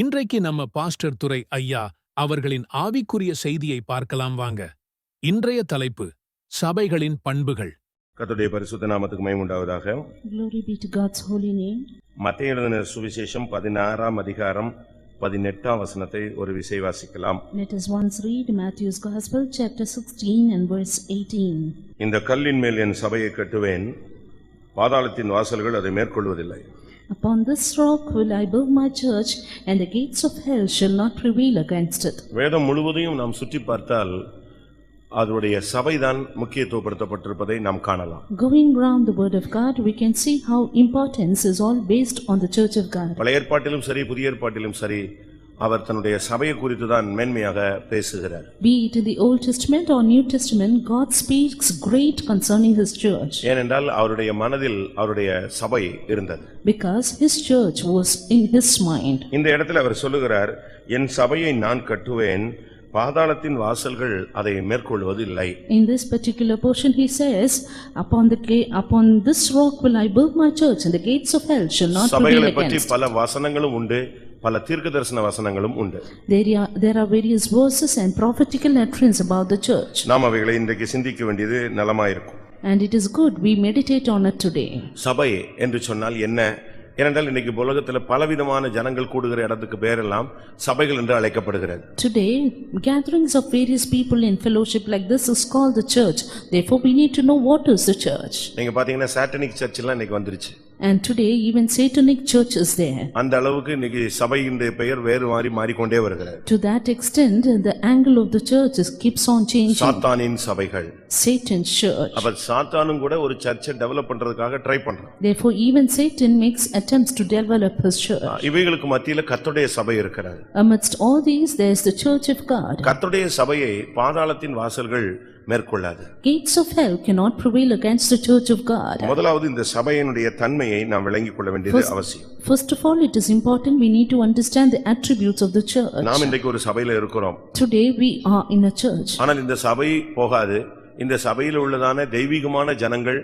இன்றைக்கு நம்ம பாஸ்டர் துரை ஐயா அவர்களின் ஆவிக்குரிய செய்தியை பார்க்கலாம் வாங்க. இன்றைய தலைப்பு சபைகளின் பண்புகள். கர்த்தருடைய பரிசுத்த நாமத்துக்கு மகிமை உண்டாவதாக. Glory be to God's holy name. மத்தேயு எழுதின சுவிசேஷம் 16ஆம் அதிகாரம் 18ஆம் வசனத்தை ஒரு விசை வாசிக்கலாம். Let us once read Matthew's Gospel chapter 16 and verse 18. இந்த கல்லின் மேல் என் சபையை கட்டுவேன், பாதாளத்தின் வாசல்கள் அதை மேற்கொள்வதில்லை. Upon this rock will I build my church, and the gates of hell shall not prevail against it. வேதம் முழுவதையும் நாம் சுற்றி பார்த்தால் அதனுடைய சபைதான் முக்கியத்துவப்படுத்தப்பட்டிருப்பதை நாம் காணலாம். Going round the word of God, we can see how importance is all based on the church of God. பழைய ஏற்பாட்டிலும் சரி புதிய ஏற்பாட்டிலும் சரி அவர் தன்னுடைய சபையை குறித்து தான் மேன்மையாக பேசுகிறார். Be it in the Old Testament or New Testament, God speaks great concerning his church. ஏனென்றால் அவருடைய மனதில் அவருடைய சபை இருந்தது. Because his church was in his mind. இந்த இடத்துல அவர் சொல்லுகிறார், என் சபையை நான் கட்டுவேன், பாதாளத்தின் வாசல்கள் அதை மேற்கொள்வதில்லை. In this particular portion he says, upon this rock will I build my church, and the gates of hell shall not prevail சபைகளை பற்றி against. பல வசனங்களும் உண்டு, பல தீர்க்கதரிசன வசனங்களும் உண்டு. There are various verses and prophetical utterance about the church. நாம் அவைகளை இன்றைக்கு சிந்திக்க வேண்டியது நலமாயிருக்கும். And it is good we meditate on it today. சபை என்று சொன்னால் என்ன? ஏனென்றால் இன்னைக்கு உலகத்துல பலவிதமான ஜனங்கள் கூடுகிற இடத்துக்கு பேரெல்லாம் சபைகள் என்று அழைக்கப்படுகிறது. Today, gatherings of various people in fellowship like this is called the church. Therefore, we need to know what is the church. நீங்க பாத்தீங்கன்னா சாட்டனிக் சர்ச் எல்லாம் இன்னைக்கு வந்துருச்சு. And today, even satanic church is there. அந்த அளவுக்கு இன்னைக்கு சபையின் பெயர் வேறு மாறிக்கொண்டே வருகிறது. To that extent, the angle of the church keeps on changing. சாத்தானின் சபைகள், Satan's church. அப்ப சாத்தானும் கூட ஒரு சர்ச்சை டெவலப் பண்றதுக்காக ட்ரை பண்றான். Therefore, even Satan makes attempts to develop his church. இவைகளுக்கு மத்தியில கர்த்தருடைய சபை இருக்கிறது. Amidst all these, there is the church of God. கர்த்தருடைய சபையை பாதாளத்தின் வாசல்கள் மேற்கொள்ளாது. Gates of hell cannot prevail against the church of God. முதலாவது இந்த சபையினுடைய தன்மையை நாம் விளங்கிக் கொள்ள வேண்டியது அவசியம். First of all, it is important we need to understand the attributes of the church. நாம் இன்றைக்கு ஒரு சபையில இருக்கிறோம். Today we are in a church. ஆனால் இந்த சபை போகாது. இந்த சபையில் உள்ளதான தெய்வீகமான ஜனங்கள்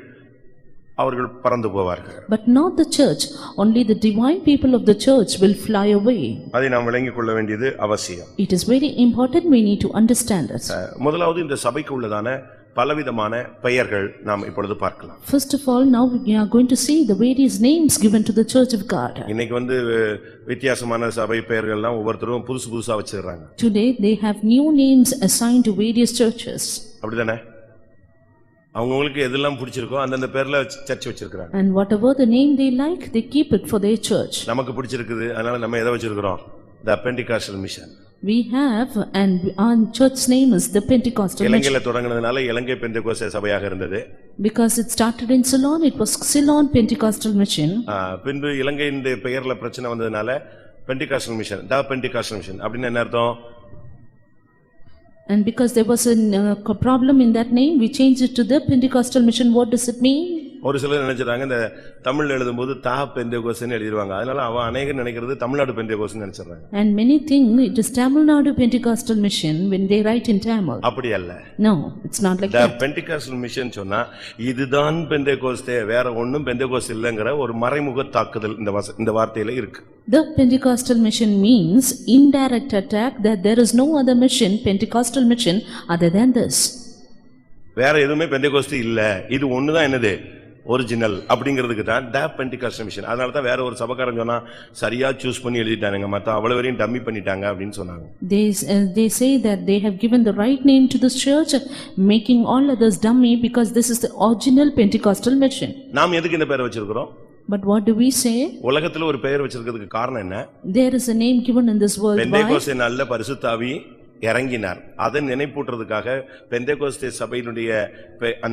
அவர்கள் பறந்து போவார்கள். But not the church, only the divine people of the church will fly away. அதை நாம் விளங்கிக் கொள்ள வேண்டியது அவசியம். It is very important we need to understand it. முதலாவது இந்த சபைக்கு உள்ளதான பலவிதமான பெயர்கள் நாம் இப்பொழுது பார்க்கலாம். First of all, now we are going to see the various names given to the church of God. இன்னைக்கு வித்தியாசமான சபை பெயர்கள்லாம் ஒவ்வொருத்தரும் புதுசா வச்சிருக்காங்க. Today they have new names assigned to various churches. அப்படிதானே? அவங்களுக்கு எதெல்லாம் பிடிச்சிருக்கோ அந்தந்த பேர்ல சர்ச் வச்சிருக்காங்க. And whatever the name they like, they keep it for their church. நமக்கு பிடிச்சிருக்குது, அதனால நம்ம எதை வச்சிருக்கோம்? The Pentecostal Mission. We have, and our church name is the Pentecostal Mission. இலங்கையில தொடங்குனதுனால இலங்கை பெந்தேகோஸ்தே சபையாக இருந்தது. Because it started in Ceylon, it was Ceylon Pentecostal Mission. பின்பு இலங்கையின் பெயர்ல பிரச்சனை வந்ததுனால Pentecostal Mission, The Pentecostal Mission அப்படின்னா என்ன அர்த்தம்? And because there was a problem in that name, we changed it to the Pentecostal Mission. What does it mean? ஒரு சிலர் நினைச்சாங்க இந்த தமிழ்ல எழுதும்போது தா பெந்தேகோஸ்தேன்னு எழுதிடுவாங்க. அதனால அவ அநேகர் நினைக்கிறது Tamil Nadu பெந்தேகோஸ்தேன்னு நினைச்சறாங்க. And many think it is Tamil Nadu Pentecostal Mission when they write in Tamil. அப்படி அல்ல. No, it's not like that. that. The Pentecostal Mission சொன்னா இதுதான் பெந்தேகோஸ்தே, வேற ஒண்ணும் பெந்தேகோஸ்தே இல்லங்கற ஒரு மறைமுக தாக்குதல் இந்த வார்த்தையில இருக்கு. The Pentecostal Mission means indirect attack that there is no other mission, Pentecostal mission, other than this. வேற எதுவுமே பெந்தேகோஸ்தே இல்ல, இது ஒண்ணுதான் என்னது ஒரிஜினல் அப்படிங்கிறதுக்கு தான் The Pentecostal Mission. அதனால தான் வேற ஒரு சபைக்காரன் சொன்னா சரியா சூஸ் பண்ணி எழுதிட்டாங்க, மத்த அவ்வளவு வரையும் டம்மி பண்ணிட்டாங்க அப்படினு சொன்னாங்க. They say that they have given the right name to this church, making all others dummy because this is the original Pentecostal mission. நாம் எதுக்கு இந்த பேரை வச்சிருக்கோம்? But what do we say? உலகத்துல ஒரு பெயர் வச்சிருக்கிறதுக்கு காரணம் என்ன? There is a name given in this world. Pentecost நாள்ல பரிசுத்த ஆவி இறங்கினார். அதை நினைப்பூட்டுறதுக்காக பெந்தேகோஸ்தே சபையினுடைய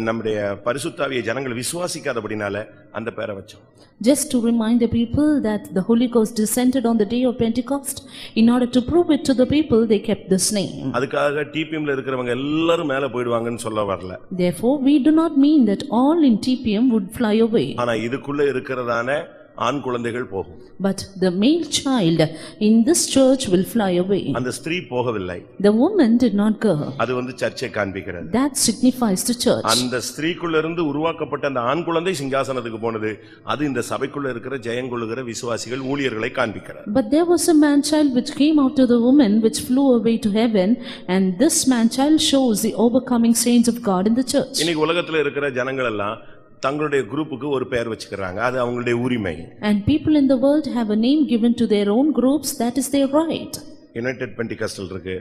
நம்முடைய பரிசுத்த ஆவியை ஜனங்கள் விசுவாசிக்காதபடினால அந்த பேரை வச்சோம். Just to remind the people that the Holy Ghost descended on the day of Pentecost, in order to prove it to the people, they kept this name. அதுக்காக டிபிஎம்ல இருக்கிறவங்க எல்லாரும் மேல போய்டுவாங்கன்னு சொல்ல வரல. Therefore, we do not mean that all in TPM would fly away. ஆனா இதுக்குள்ள இருக்கிறதான ஆண் குழந்தைகள் போகும். But the male child in this church will fly away. அந்த ஸ்திரீ போகவில்லை. The woman did not go. அது சர்ச்சை காண்பிக்கிறது. That signifies the church. அந்த ஸ்திரீக்குள்ள இருந்து உருவாக்கப்பட்ட அந்த ஆண் குழந்தை சிங்காசனத்துக்கு போனது. அது இந்த சபைக்குள்ள இருக்கிற ஜெயங்கொள்ளுகிற விசுவாசிகள் ஊழியர்களை காண்பிக்கிறது. But there was a man child which came out of the woman which flew away to heaven, and this man child shows the overcoming saints of God in the church. இன்னைக்கு உலகத்துல இருக்கிற ஜனங்கள் எல்லாம் தங்களுடைய குரூப்புக்கு ஒரு பெயர் வச்சுக்கறாங்க. அது அவங்களுடைய உரிமை. And people in the world have a name given to their own groups. That is their right. United Pentecostal இருக்கு.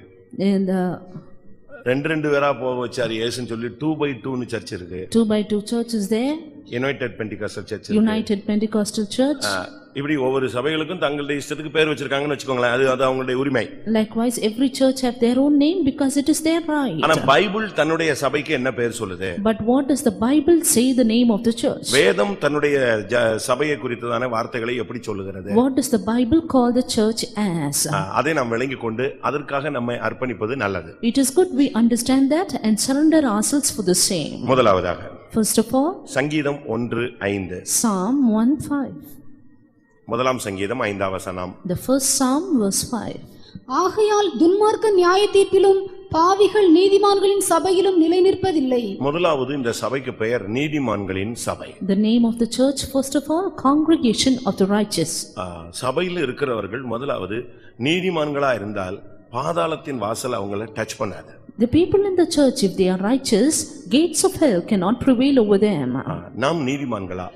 And ரெண்டு பேரா போக வச்சாரு இயேசுன்னு சொல்லி 2x2 னு சர்ச் இருக்கு. 2x2 church is there. United Pentecostal church. United Pentecostal Church. இப்படி ஒவ்வொரு சபைகளுக்கும் தங்களுடைய இஷ்டத்துக்கு பேர் வச்சிருக்காங்கன்னு வெச்சுக்கோங்களேன். அது அவங்களுடைய உரிமை. Likewise every church have their own name because it is their right. ஆனா பைபிள் தன்னுடைய சபைக்கு என்ன பேர் சொல்லுது? But what does the Bible say the name of the church? வேதம் தன்னுடைய சபையை குறித்ததான வார்த்தைகளை எப்படி சொல்லுகிறது? What does the Bible call the church as? அதை நாம் விளங்கிக் கொண்டு அதற்காக நம்மை அர்ப்பணிப்பது நல்லது. It is good we understand that and surrender ourselves for the same. முதலாவதாக First of all, சங்கீதம் 1:5. Psalm 1:5. முதலாம் சங்கீதம் 5ஆம் வசனம். The first Psalm verse 5. ஆகையால் துன்மார்க்க நியாய தீர்ப்பிலும் பாவிகள் நீதிமான்களின் சபையிலும் நிலைநிற்பதில்லை. முதலாவது இந்த சபைக்கு பெயர் நீதிமான்களின் சபை. The name of the church, first of all, congregation of the righteous. சபையில் இருக்கிறவர்கள் முதலாவது நீதிமான்களா இருந்தால் பாதாளத்தின் வாசல் அவங்களை டச் பண்ணாது. The people in the church, if they are righteous, gates of hell cannot prevail over them. நாம் நீதிமான்களா?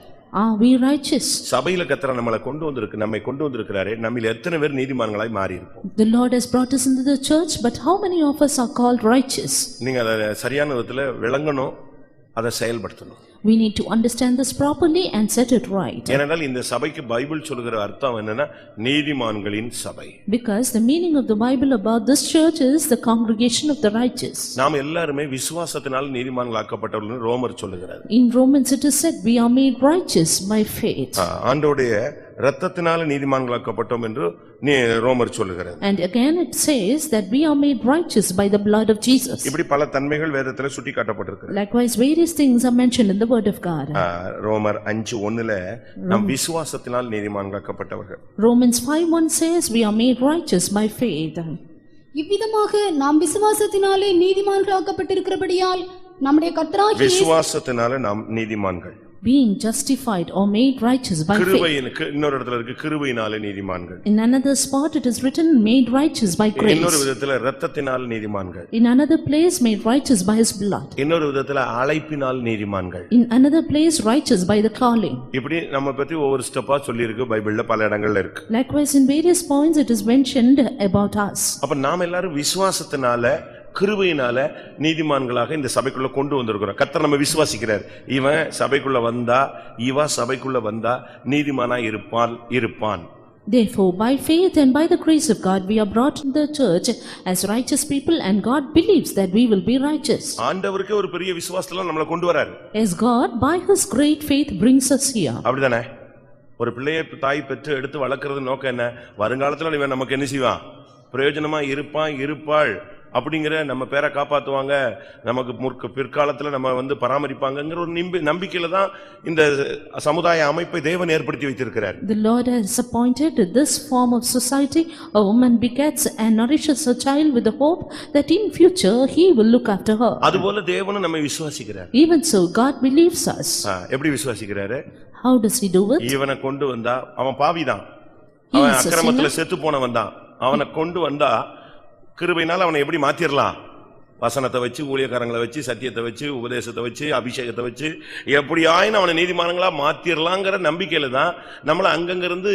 Are we righteous? சபையில கர்த்தர் நம்மை கொண்டு வந்திருக்கிறாரே, நம்மில் எத்தனை பேர் நீதிமான்களாய் மாறி இருப்போம்? The Lord has brought us into the church, but how many of us are called righteous? நீங்க அதை சரியான விதத்துல விளங்கணும், அதை செயல்படுத்தணும். We need to understand this properly and set it right. ஏனென்றால் இந்த சபைக்கு பைபிள் சொல்லுகிற அர்த்தம் என்னன்னா நீதிமான்களின் சபை. Because the meaning of the Bible about this church is the congregation of the righteous. நாம் எல்லாரும் விசுவாசத்தினால் நீதிமான்களாக்கப்பட்டவர்கள் ரோமர் சொல்லுகிறார். In Romans it is said we are made righteous by faith. ஆண்டவருடைய இரத்தத்தினால நீதிமான்களாக்கப்பட்டோம் என்று ரோமர் சொல்லுகிறது. And again it says that we are made righteous by the blood of Jesus. இப்படி பல தன்மைகள் வேதத்திலே சுட்டி காட்டப்பட்டிருக்கு. Likewise various things are mentioned in the word of God. ரோமர் 5:1ல நாம் விசுவாசத்தினால் நீதிமான்களாக்கப்பட்டவர்கள். Romans 5:1 says we are made righteous by faith. இவ்விதமாக நாம் விசுவாசத்தினாலே நீதிமான்களாக்கப்பட்டிருக்கிறபடியால் நம்முடைய கர்த்தராகிய விசுவாசத்தினாலே நாம் நீதிமான்கள். Being justified or made righteous by faith. இன்னொரு இடத்துல இருக்கு கிருபையினாலே நீதிமான்கள். In another spot it is written made righteous by grace. இன்னொரு விதத்துல இரத்தத்தினால் நீதிமான்கள். In another place made righteous by his blood. இன்னொரு விதத்துல அழைப்பினால் நீதிமான்கள். In another place righteous by the calling. இப்படி நம்ம பத்தி ஒவ்வொரு ஸ்டெப்பா சொல்லி இருக்கு பைபிள்ல பல இடங்கள்ல இருக்கு. Likewise in various points it is mentioned about us. அப்ப நாம எல்லாரும் விசுவாசத்தினால கிருபையினால நீதிமான்களாக இந்த சபைக்குள்ள கொண்டு வந்திருக்கிறோம். கர்த்தர் நம்ம விசுவாசிக்கிறார். இவன் சபைக்குள்ள வந்தா நீதிமானா இருப்பான். Therefore by faith and by the grace of God we are brought in the church as righteous people, and God believes that we will be righteous. ஆண்டவருக்கு ஒரு பெரிய விசுவாசத்துல நம்மள கொண்டு வராரு. As God by his great faith brings us here. அப்படிதானே? ஒரு பிள்ளையை தாய் பெற்று எடுத்து வளர்க்கிறது நோக்கம் என்ன? வருங்காலத்துல இவன் நமக்கு என்ன செய்வான்? பிரயோஜனமா இருப்பாள் அப்படிங்கிற நம்ம பேரை காப்பாத்துவாங்க, நமக்கு பிற்காலத்துல நம்ம பராமரிப்பாங்கங்கிற ஒரு நம்பிக்கையில தான் இந்த சமுதாய அமைப்பை தேவன் ஏற்படுத்தி வைத்திருக்கிறார். The Lord has appointed this form of society. A woman begets and nourishes a child with the hope that in future he will look after her. அதுபோல தேவனும் நம்மை விசுவாசிக்கிறார். Even so God believes us. எப்படி விசுவாசிக்கிறாரு? How does he do it? இவனை கொண்டு வந்தா அவன் பாவிதான், அவன் அக்கிரமத்துல செத்து போனவன் தான். அவனை கொண்டு வந்தா கிருபையினால அவனை எப்படி மாத்திரலாம்? வசனத்தை வச்சு, ஊழியக்காரங்களை வச்சு, சத்தியத்தை வச்சு, உபதேசத்தை வச்சு, அபிஷேகத்தை வச்சு எப்படியாயினும் அவனை நீதிமான்களா மாத்திரலாங்கிற நம்பிக்கையில தான் நம்மள அங்கங்கிருந்து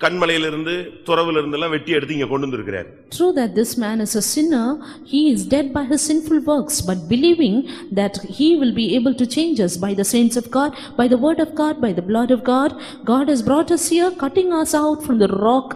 கண்மலையிலிருந்து துறவிலிருந்து எல்லாம் வெட்டி எடுத்து இங்க கொண்டு வந்திருக்கிறார். True that this man is a sinner, he is dead by his sinful works, but believing that he will be able to change us by the saints of God, by the word of God, by the blood of God, God has brought us here, cutting us out from the rock.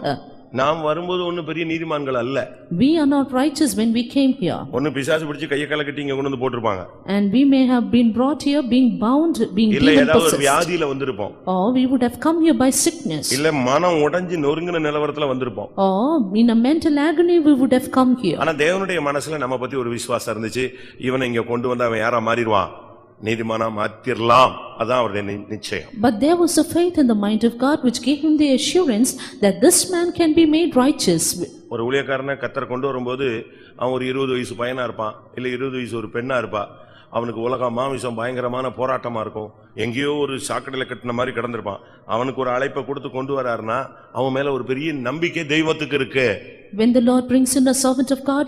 நாம் வரும்போது ஒன்னும் பெரிய நீதிமான்கள் அல்ல. We are not righteous when we came here. ஒன்னு பிசாசு பிடிச்சு கைய கால கட்டி இங்க கொண்டு வந்து போட்டுருப்பாங்க. And we may have been brought here being bound, being demon possessed. இல்ல ஏதாவது ஒரு வியாதியில வந்திருப்போம். Or we would have come here by sickness. இல்ல மனம் உடைஞ்சு நொறுங்கின நிலவரத்துல வந்திருப்போம். Or in a mental agony we would have come here. ஆனா தேவனுடைய மனசுல நம்ம பத்தி ஒரு விசுவாசம் இருந்துச்சு. இவனை இங்க கொண்டு வந்தா அவன் யாரா மாறிடுவான்? நீதிமானா மாத்திரலாம், அதான் அவருடைய நிச்சயம். But there was a faith in the mind of God which gave him the assurance that this man can be made righteous. ஒரு ஊழியக்காரனை கர்த்தர் கொண்டு வரும்போது அவன் ஒரு 20 வயசு பையனா இருப்பான், இல்ல 20 வயசு ஒரு பெண்ணா இருப்பா. அவனுக்கு உலகம் மாமிசம் பயங்கரமான போராட்டமா இருக்கும், எங்கேயோ ஒரு சாக்கடையில கட்டின மாதிரி கிடந்திருப்பான். அவனுக்கு ஒரு அழைப்பை கொடுத்து கொண்டு வராருன்னா அவன் மேல ஒரு பெரிய நம்பிக்கை தெய்வத்துக்கு இருக்கு. When the Lord brings in a servant of God,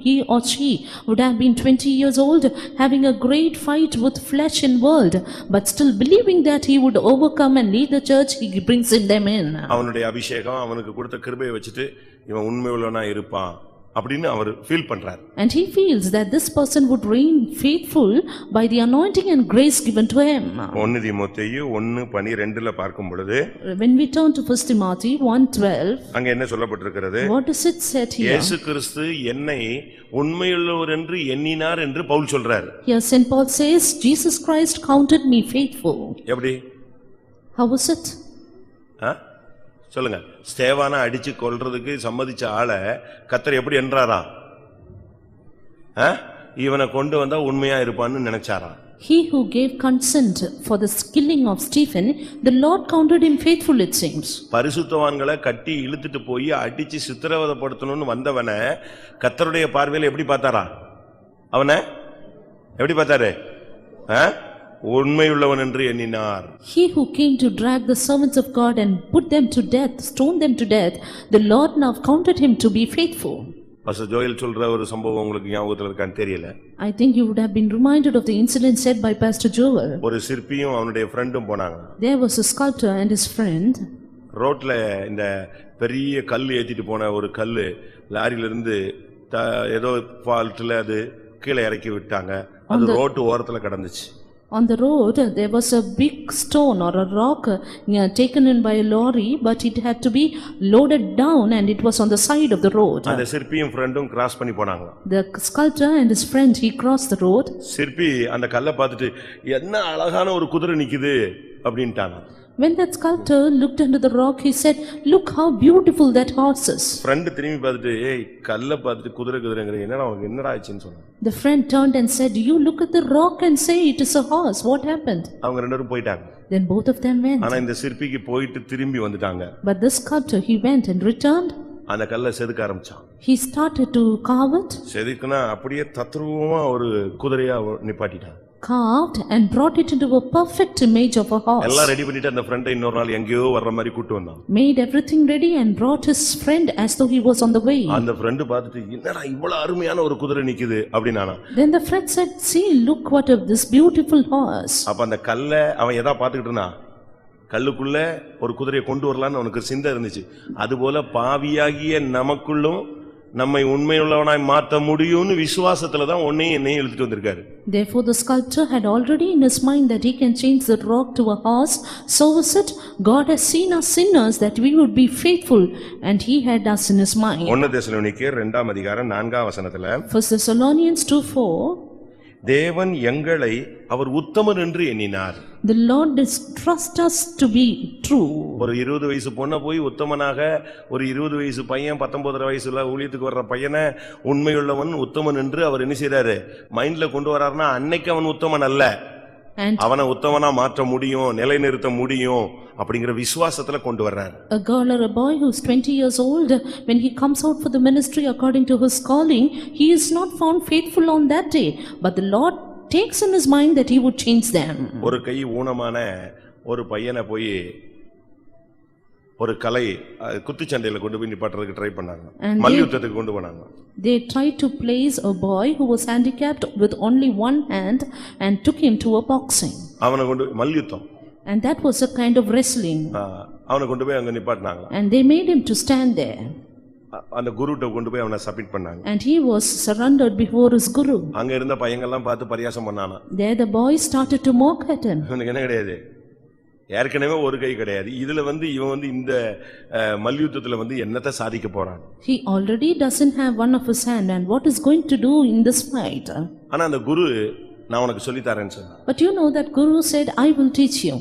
he or she would have been 20 years old, having a great fight with flesh and world, but still believing that he would overcome and lead the church. He brings them in. அவனுடைய அபிஷேகம் அவனுக்கு கொடுத்த கிருபையை வச்சுட்டு இவன் உண்மையுள்ளவனா இருப்பான் அப்படின்னு அவர் feel பண்றார். And he feels that this person would reign faithful by the anointing and grace given to him. 1 தீமோத்தேயு 1:12 பார்க்கும் பொழுது, When we turn to 1 Timothy 1:12, அங்க என்ன சொல்லப்பட்டிருக்கிறது? what is it said here? இயேசு கிறிஸ்து என்னை உண்மையுள்ளவர் என்று எண்ணினார் என்று பவுல் சொல்றார். Here St. Paul says, Jesus Christ counted me faithful. எப்படி? How was it? சொல்லுங்க. ஸ்தேவானை அடிச்சு கொல்றதுக்கு சம்மதிச்ச ஆளை கர்த்தர் எப்படி என்றாராம்? இவனை கொண்டு வந்தா உண்மையா இருப்பான்னு நினைச்சாராம். He who gave consent for the killing of Stephen, the Lord counted him faithful, it seems. பரிசுத்தவான்களை கட்டி இழுத்துட்டு போய் அடிச்சு சித்திரவதைப்படுத்தணும்னு வந்தவனை கர்த்தருடைய பார்வையில எப்படி பார்த்தாரா? அவனை எப்படி பார்த்தாரு? உண்மையுள்ளவன் என்று எண்ணினார். He who came to drag the servants of God and put them to death, stone them to death, the Lord now counted him to be faithful. Pastor Joel சொல்ற ஒரு சம்பவம் உங்களுக்கு ஞாபகத்துல இருக்கான்னு தெரியல. I think you would have been reminded of the incident said by Pastor Joel. ஒரு சிற்பியும் அவனுடைய ஃப்ரெண்டும் போனாங்க. There was a sculptor and his friend. ரோட்ல இந்த பெரிய கல் ஏத்திட்டு போன ஒரு கல்லு லாரியில இருந்து ஏதோ ஃபால்ட்ல அது கீழே இறக்கி விட்டாங்க. அது ரோட்டு ஓரத்துல கிடந்துச்சு. On the road there was a big stone or a rock taken in by a lorry, but it had to be loaded down and it was on the side of the road. அந்த சிற்பியும் ஃப்ரெண்டும் cross பண்ணி போனாங்க. The sculptor and his friend, he crossed the road. சிற்பி அந்த கல்லை பார்த்துட்டு என்ன அழகான ஒரு குதிரை நிக்குது அப்படின்ட்டாங்க. When that sculptor looked into the rock, he said, "Look how beautiful that horse is." Friend திரும்பி பார்த்துட்டு ஏய் கல்லை பார்த்துட்டு குதிரைங்கற என்னடா உனக்கு என்னடா ஆச்சுன்னு சொன்னாங்க. The friend turned and said, "You look at the rock and say it is a horse. What happened?" அவங்க ரெண்டு பேரும் போயிட்டாங்க. Then both of them went. ஆனா இந்த சிற்பிக்கு போயிட்டு திரும்பி வந்துட்டாங்க. But this sculptor, he went and returned. அந்த கல்லை செதுக்க ஆரம்பிச்சான். He started to carve it. செதுக்குனா அப்படியே தத்ரூபமா ஒரு குதிரையா நிப்பாட்டிட்டான். Carved and brought it into a perfect image of a horse. எல்லாம் ரெடி பண்ணிட்டு அந்த ஃப்ரெண்டை இன்னொரு நாள் எங்கேயோ வர்ற மாதிரி கூட்டி வந்தான். Made everything ready and brought his friend as though he was on the way. அந்த ஃப்ரெண்ட் பார்த்துட்டு என்னடா இவ்வளவு அருமையான ஒரு குதிரை நிக்குது அப்படினானா. Then the friend said, "See, look what of this beautiful horse." அப்ப அந்த கல்லை அவன் எதா பார்த்துக்கிட்டு இருந்தான்? கல்லுக்குள்ள ஒரு குதிரையை கொண்டு வரலான்னு அவனுக்கு சிந்தை இருந்துச்சு. அதுபோல பாவியாகிய நமக்குள்ளும் நம்மை உண்மையுள்ளவனாய் மாற்ற முடியும்னு விசுவாசத்துல தான் உன்னையும் என்னையும் இழுத்துட்டு வந்திருக்காரு. Therefore the sculptor had already in his mind that he can change the rock to a horse. So is it, God has seen us sinners that we would be faithful, and he had us in his mind. 1 தெசலோனிக்கேயர் 2:4 1 Thessalonians 2:4, தேவன் எங்களை அவர் உத்தமர் என்று எண்ணினார். The Lord does trust us to be true. ஒரு 20 வயசு பொண்ணை போய் உத்தமனாக, ஒரு 20 வயசு பையன் 19 வயசுல ஊழியத்துக்கு வர்ற பையனை உண்மையுள்ளவன் உத்தமன் என்று அவர் என்ன செய்றாரு? மைண்ட்ல கொண்டு வராருன்னா அன்னைக்கு அவன் உத்தமன் அல்ல, அவனை உத்தமனா மாற்ற முடியும், நிலைநிறுத்த முடியும் அப்படிங்கிற விசுவாசத்துல கொண்டு வர்றார். A girl or a boy who's 20 years old, when he comes out for the ministry according to his calling, he is not found faithful on that day, but the Lord takes in his mind that he would change them. ஒரு கை ஊனமான ஒரு பையனை போய் ஒரு கலை குத்துச்சண்டையில கொண்டு போய் நிப்பாட்டுறதுக்கு try பண்ணாங்க, மல்யுத்தத்துக்கு கொண்டு போனாங்க. They tried to place a boy who was handicapped with only one hand and took him to a boxing. அவனை கொண்டு மல்யுத்தம், and that was a kind of wrestling. அவனை கொண்டு போய் அங்க நிப்பாட்டினாங்க. And they made him to stand there. அந்த குருட்ட கொண்டு போய் அவனை சப்மிட் பண்ணாங்க. And he was surrendered before his guru. அங்க இருந்த பையங்க எல்லாம் பார்த்து பரியாசம் பண்ணானா. There the boys started to mock at him. இவனுக்கு என்ன கிடையாது, ஏற்கனவே ஒரு கை கிடையாது, இதுல இவன் இந்த மல்யுத்தத்துல என்னத்தை சாதிக்க போறான்? He already doesn't have one of his hand, and what is going to do in this fight? ஆனா அந்த குரு நான் உனக்கு சொல்லி தரேன்னு சொன்னான். But you know that guru said, "I will teach you."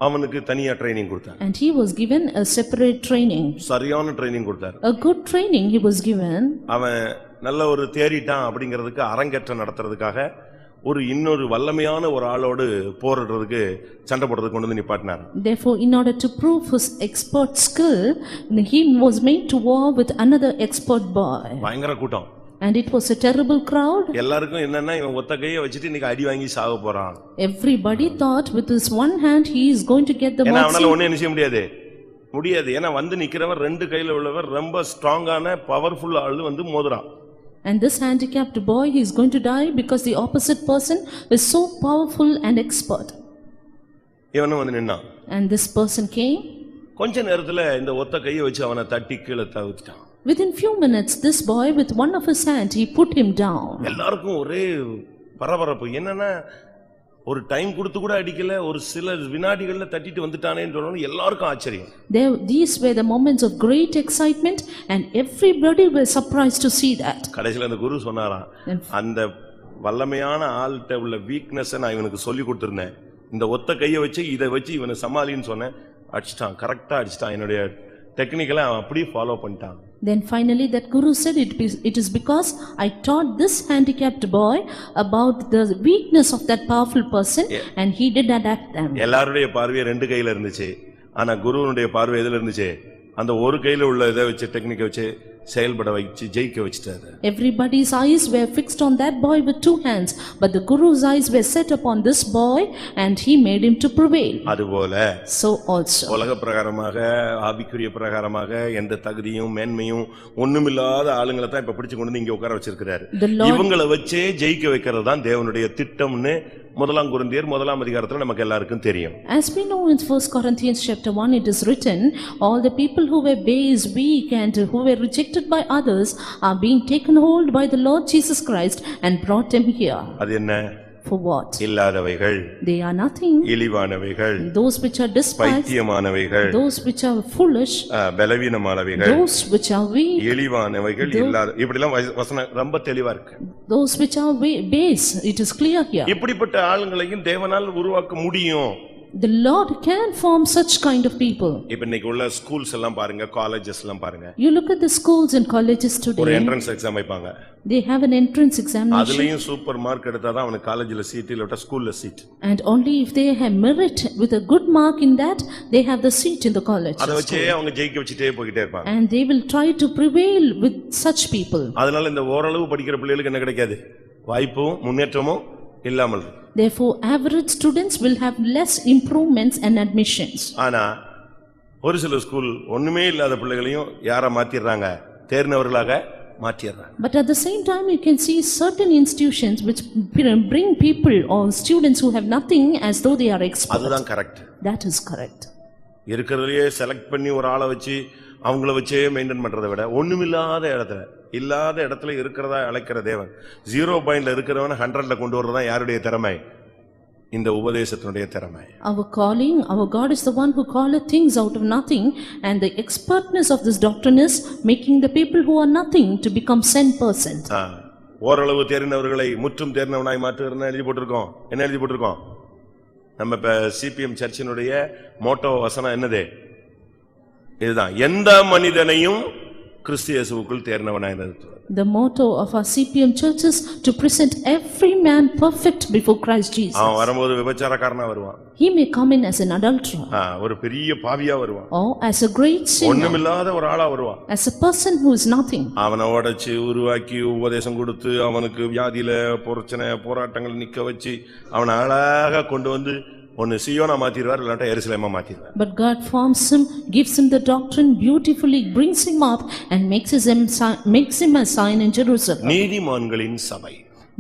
அவனுக்கு தனியா ட்ரைனிங் கொடுத்தார். And he was given a separate training. சரியான ட்ரைனிங் கொடுத்தார். A good training he was given. அவன் நல்ல ஒரு தேறிட்டான் அப்படிங்கிறதுக்கு அரங்கேற்றம் நடத்துறதுக்காக இன்னொரு வல்லமையான ஒரு ஆளோடு போரிடுறதுக்கு சண்டை போடுறதுக்கு கொண்டு வந்து நிப்பாட்டினார். Therefore, in order to prove his expert skill, he was made to war with another expert boy. பயங்கர கூட்டம். And it was a terrible crowd. எல்லாருக்கும் என்னன்னா இவன் ஒத்த கையை வச்சுட்டு இன்னைக்கு அடி வாங்கி சாக போறான். Everybody thought with his one hand he is going to get the ஏன்னா mercy. அவனால ஒண்ணே செய்ய முடியாது. ஏன்னா வந்து நிக்கிறவர் ரெண்டு கையில உள்ளவர் ரொம்ப ஸ்ட்ராங்கான பவர்ஃபுல் ஆளு வந்து மோதுறான். And this handicapped boy, he is going to die because the opposite person is so powerful and expert. இவனும் வந்து நின்னான். And this person came. கொஞ்ச நேரத்துல இந்த ஒத்த கையை வச்சு அவனை தட்டி கீழே தவிட்டான். Within few minutes, this boy with one of his hand, he put him down. எல்லாருக்கும் ஒரே பரபரப்பு. என்னன்னா ஒரு டைம் கொடுத்து கூட அடிக்கல, ஒரு சில வினாடிகள்ல தட்டிட்டு வந்துட்டானேன்னு சொன்னோம். எல்லாருக்கும் ஆச்சரியம். These were the moments of great excitement and everybody were surprised to see that. கடைசில அந்த குரு சொன்னாராம், அந்த வல்லமையான ஆள்கிட்ட உள்ள வீக்னஸ் நான் இவனுக்கு சொல்லி கொடுத்திருந்தேன். இந்த ஒத்த கையை வச்சு இதை வச்சு இவனை சமாளின்னு சொன்னேன். அடிச்சிட்டான், கரெக்டா அடிச்சிட்டான். என்னுடைய டெக்னிக்கலை அவன் அப்படியே ஃபாலோ பண்ணிட்டான். Then finally that guru said it is because I taught this handicapped boy about the weakness of that powerful person and he did adapt them. எல்லாருடைய பார்வை ரெண்டு கையில இருந்துச்சு. ஆனா குருவுடைய பார்வை எதுல இருந்துச்சு? அந்த ஒரு கையில உள்ள இதை வச்சு டெக்னிக்கை வச்சு செயல்பட வச்சு ஜெயிக்க வச்சிட்டாரு. Everybody's eyes were fixed on that boy with two hands, but the guru's eyes were set upon this boy and he made him to prevail. அதுபோல So also உலக பிரகாரமாக ஆவிக்குரிய பிரகாரமாக எந்த தகுதியும் மேன்மையும் ஒண்ணுமில்லாத ஆளுங்களை தான் இப்ப பிடிச்சு கொண்டு வந்து இங்க உட்கார வச்சிருக்கிறாரு. இவங்களை வச்சே ஜெயிக்க வைக்கிறது தான் தேவனுடைய திட்டம்னு முதலாம் கொரிந்தியர் 1ஆம் அதிகாரத்துல நமக்கு எல்லாருக்கும் தெரியும். As we know in 1 Corinthians chapter 1 it is written, all the people who were base, weak and who were rejected by others are being taken hold by the Lord Jesus Christ and brought them here. அது என்ன? For what? இல்லாதவைகள், They are nothing. இழிவானவைகள், Those which are despised, பைத்தியமானவைகள், those which are foolish, பலவீனமானவைகள், those which are weak, இழிவானவைகள், இல்லாத இப்படிலாம் வசனம் ரொம்ப தெளிவா இருக்கு. those which are base. It is clear here. இப்படிப்பட்ட ஆளுங்களையும் தேவனால் உருவாக்க முடியும். The Lord can form such kind of people. இப்ப இன்னைக்கு உள்ள ஸ்கூல்ஸ் எல்லாம் பாருங்க, காலேஜஸ் எல்லாம் பாருங்க. You look at the schools and colleges ஒரு today. என்ட்ரன்ஸ் எக்ஸாம் வைப்பாங்க. They have an entrance examination. அதுலயும் சூப்பர் மார்க் எடுத்தாதான் அவனுக்கு காலேஜ்ல சீட் இல்ல ஸ்கூல்ல seat. And only if they have merit with a good mark in that, they have the seat in the college. அத வச்சே அவங்க ஜெயிக்க வச்சிட்டே போயிட்டே இருப்பாங்க. And they will try to prevail with such people. அதனால இந்த ஓரளவு படிக்கிற பிள்ளைகளுக்கு என்ன கிடைக்காது? வாய்ப்பும் முன்னேற்றமும் இல்லாமல். Therefore, average students will have less improvements and admissions. ஆனா ஒரு சில ஸ்கூல் ஒண்ணுமே இல்லாத பிள்ளைகளையும் யார மாத்திடுறாங்க? தேர்ந்தவர்களாக மாத்திடுறாங்க. But at the same time, you can see certain institutions which bring people or students who have nothing as though they are experts. அதுதான் correct. That is correct. இருக்கிறதுலயே select பண்ணி ஒரு ஆளை வச்சு அவங்கள வச்சே மெயின்டைன் பண்றதை விட ஒண்ணுமில்லாத இடத்துல இல்லாத இடத்துல இருக்கிறதா அழைக்கிற தேவன் 0 பாயிண்ட்ல இருக்கிறவன 100ல கொண்டு வர்றதா யாருடைய திறமை? இந்த உபதேசத்தினுடைய திறமை. Our calling, our God is the one who calleth things out of nothing, and the expertness of this doctrine is making the people who are nothing to become sent persons. ஓரளவு தேறினவர்களை முற்றும் தேறினவனாய் மாற்றுகிறன்னு எழுதி போட்டிருக்கோம். என்ன எழுதி போட்டிருக்கோம்? நம்ம இப்ப சிபிஎம் சர்ச்சினுடைய மோட்டோ வசனம் என்னது? இதுதான், எந்த மனிதனையும் கிறிஸ்து இயேசுவுக்குள் தேறினவனாய் நிறுத்துவது. The motto of our CPM church is to present every man perfect before Christ Jesus. அவன் வரும்போது விபச்சாரக்காரனா வருவான். He may come in as an adulterer. ஒரு பெரிய பாவியா வருவான். Or as a great sinner. ஒண்ணுமில்லாத ஒரு ஆளா வருவான். As a person who is nothing. அவனை உடைச்சு உருவாக்கி உபதேசம் கொடுத்து அவனுக்கு வியாதியில பிரச்சனை போராட்டங்கள் நிக்க வச்சு அவனை அழகா கொண்டு வந்து ஒன்னு சீயோனா மாத்திடுவார், இல்லாட்டா எருசலேமா மாத்திடுவார். But God forms him, gives him the doctrine beautifully, brings him up and makes him a sign in Jerusalem. நீதிமான்களின் சபை.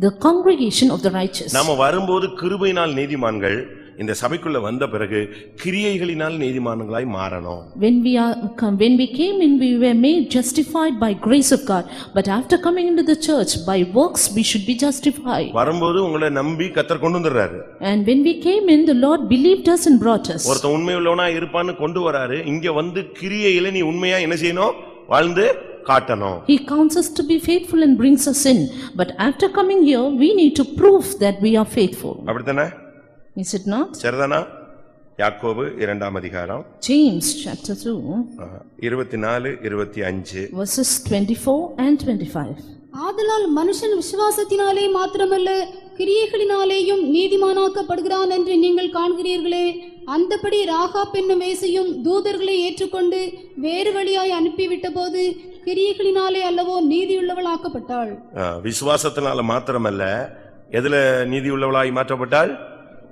The congregation of the righteous. நாம வரும்போது கிருபையினால் நீதிமான்கள், இந்த சபைக்குள்ள வந்த பிறகு கிரியைகளினால் நீதிமான்களாய் மாறணும். When we came in, we were made justified by grace of God, but after coming into the church by works we should be justified. வரும்போது உங்களை நம்பி கர்த்தர் கொண்டு வந்தறாரு. And when we came in, the Lord believed us and brought us. ஒருத்தன் உண்மையுள்ளவனா இருப்பான்னு கொண்டு வராரு. இங்க வந்து கிரியையில நீ உண்மையா என்ன செய்யணும்? வாழ்ந்து காட்டணும். He counts us to be faithful and brings us in, but after coming here we need to prove that we are faithful. அப்படிதானே? Is it not? சரிதானா? யாக்கோபு 2ஆம் அதிகாரம் James chapter 2 24-25 verses 24 and 25. ஆதலால் மனுஷன் விசுவாசத்தினாலே மாத்திரமல்ல கிரியைகளினாலேயும் நீதிமானாக்கப்படுகிறான் என்று நீங்கள் காண்கிறீர்களே. அந்தபடி ராகாப் என்னும் வேசியும் தூதர்களை ஏற்றுக்கொண்டு வேறு வழியாய் அனுப்பிவிட்ட போது கிரியைகளினாலே அல்லவோ நீதியுள்ளவள் ஆக்கப்பட்டாள். விசுவாசத்தினால மாத்திரமல்ல, எதுல நீதி உள்ளவளாய் மாற்றப்பட்டாள்?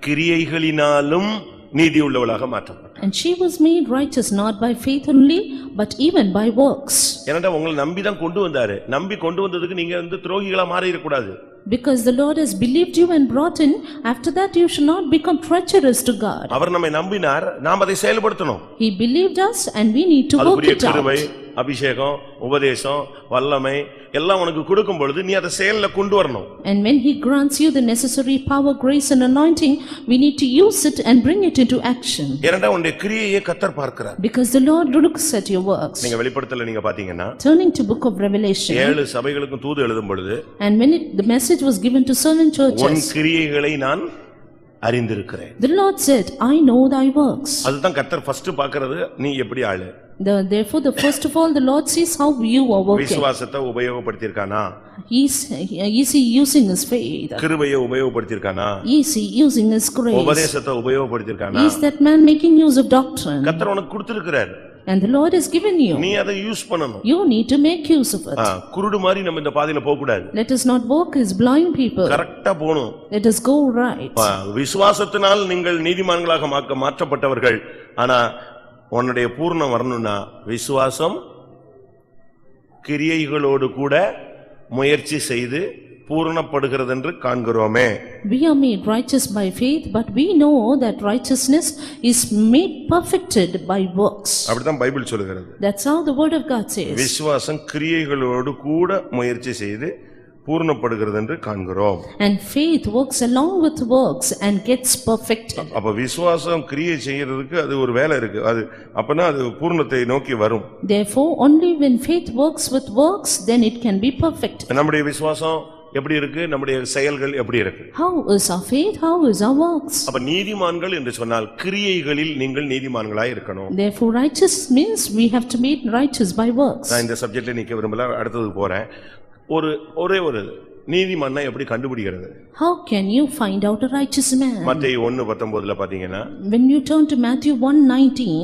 கிரியைகளினாலும் நீதி உள்ளவளாக மாற்றப்பட்டாள். And she was made righteous not by faith only, but even by works. ஏனென்றால் உங்களை நம்பிதான் கொண்டு வந்தாரு. நம்பி கொண்டு வந்ததுக்கு நீங்க துரோகிகளா மாறிடக்கூடாது. Because the Lord has believed you and brought in, after that you should not become treacherous to God. அவர் நம்மை நம்பினார், நாம் அதை செயல்படுத்தணும். He believed us and we need to work it out. கிருபை, அபிஷேகம், உபதேசம், வல்லமை எல்லாம் உனக்கு கொடுக்கும் பொழுது நீ அதை செயல்ல கொண்டு வரணும். And when he grants you the necessary power, grace and anointing, we need to use it and bring it into action. ஏனென்றால் உன்னுடைய கிரியையை கர்த்தர் பார்க்கிறார். Because the Lord looks at your works. நீங்க வெளிப்படுத்தல நீங்க பாத்தீங்கன்னா, Turning to book of Revelation, 7 சபைகளுக்கு தூது எழுதும் பொழுது, and when the message was given to 7 churches, உன் கிரியைகளை நான் அறிந்திருக்கிறேன். The Lord said, I know thy works. அதுதான் கர்த்தர் ஃபர்ஸ்ட் பார்க்கிறது, நீ எப்படி ஆளு. Therefore, first of all, the Lord sees how you are working. விசுவாசத்தை உபயோகப்படுத்தியிருக்கானா? Is he using his faith? கிருபையை உபயோகப்படுத்தியிருக்கானா? Is he using his grace? உபதேசத்தை உபயோகப்படுத்தியிருக்கானா? Is that man making use of doctrine? கர்த்தர் உனக்கு கொடுத்திருக்கிறார். And the Lord has given you. நீ அதை use பண்ணணும். You need to make use of it. குருடு மாதிரி நம்ம இந்த பாதையில போக கூடாது. Let us not walk as blind people. கரெக்ட்டா போணும். Let us go right. விசுவாசத்தினால் நீங்கள் நீதிமான்களாக மாற்றப்பட்டவர்கள். ஆனா உன்னுடைய பூர்ணம் வரணும்னா விசுவாசம் கிரியைகளோடு கூட முயற்சி செய்து பூரணப்படுகிறது என்று காண்கிறோமே. We are made righteous by faith, but we know that righteousness is made perfected by works. அப்படிதான் பைபிள் சொல்லுகிறது. That's how the word of God says. விசுவாசம் கிரியைகளோடு கூட முயற்சி செய்து பூரணப்படுகிறது என்று காண்கிறோம். And faith works along with works and gets perfected. அப்ப விசுவாசம் கிரியை செய்யிறதுக்கு அது ஒரு வேலை இருக்கு. அது அப்பனா அது பூரணத்தை நோக்கி வரும். Therefore, only when faith works with works, then it can be perfect. நம்முடைய விசுவாசம் எப்படி இருக்கு? நம்முடைய செயல்கள் எப்படி இருக்கு? How is our faith? How is our works? அப்ப நீதிமான்கள் என்று சொன்னால் கிரியைகளில் நீங்கள் நீதிமான்களாய் இருக்கணும். Therefore, righteous means we have to be righteous by works. நான் இந்த சப்ஜெக்ட்ல நிக்க விரும்பல, அடுத்தது போறேன். ஒரே ஒரு நீதிமானை எப்படி கண்டுபிடிக்கிறது? How can you find out a righteous man? மத்தேயு 1:19 பாத்தீங்கன்னா, When you turn to Matthew 1:19,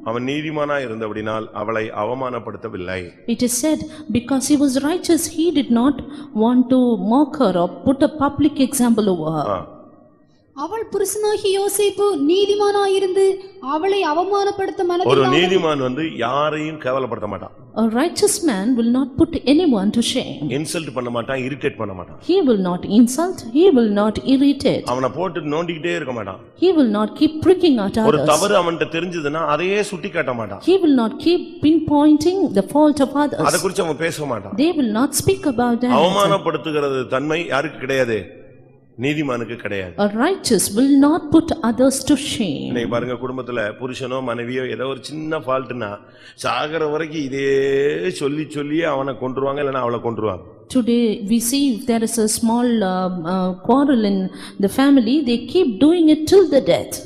அவன் நீதிமானாய் இருந்தபடியால் அவளை அவமானப்படுத்தவில்லை. it is said, because he was righteous, he did not want to mock her or put a public example over her. அவள் புருஷனாகிய யோசேப்பு நீதிமானாயிருந்து அவளை அவமானப்படுத்த ஒரு மனதில்லாமல் நீதிமான் யாரையும் கேவலப்படுத்த மாட்டான். A righteous man will not put anyone to shame. Insult பண்ண மாட்டான், irritate பண்ண மாட்டான். He will not insult, he will not irritate. அவனை போட்டு நோண்டிக்கிட்டே இருக்க மாட்டான். He will not keep pricking at ஒரு others. தவறு அவன்கிட்ட தெரிஞ்சதுன்னா அதையே சுட்டி காட்ட மாட்டான். He will not keep pinpointing the fault of others. அதை குறித்து அவன் பேச மாட்டான். They will not speak about that. அவமானப்படுத்துகிறது தன்மை யாருக்கு கிடையாது? நீதிமானுக்கு கிடையாது. A righteous will not put others to shame. இன்னைக்கு பாருங்க, குடும்பத்துல புருஷனோ மனைவியோ ஏதோ ஒரு சின்ன ஃபால்ட்னா சாகர வரைக்கும் இதே சொல்லி அவனை கொன்றுவாங்க, இல்லைன்னா அவளை கொன்றுவாங்க. Today we see if there is a small quarrel in the family, they keep doing it till the death.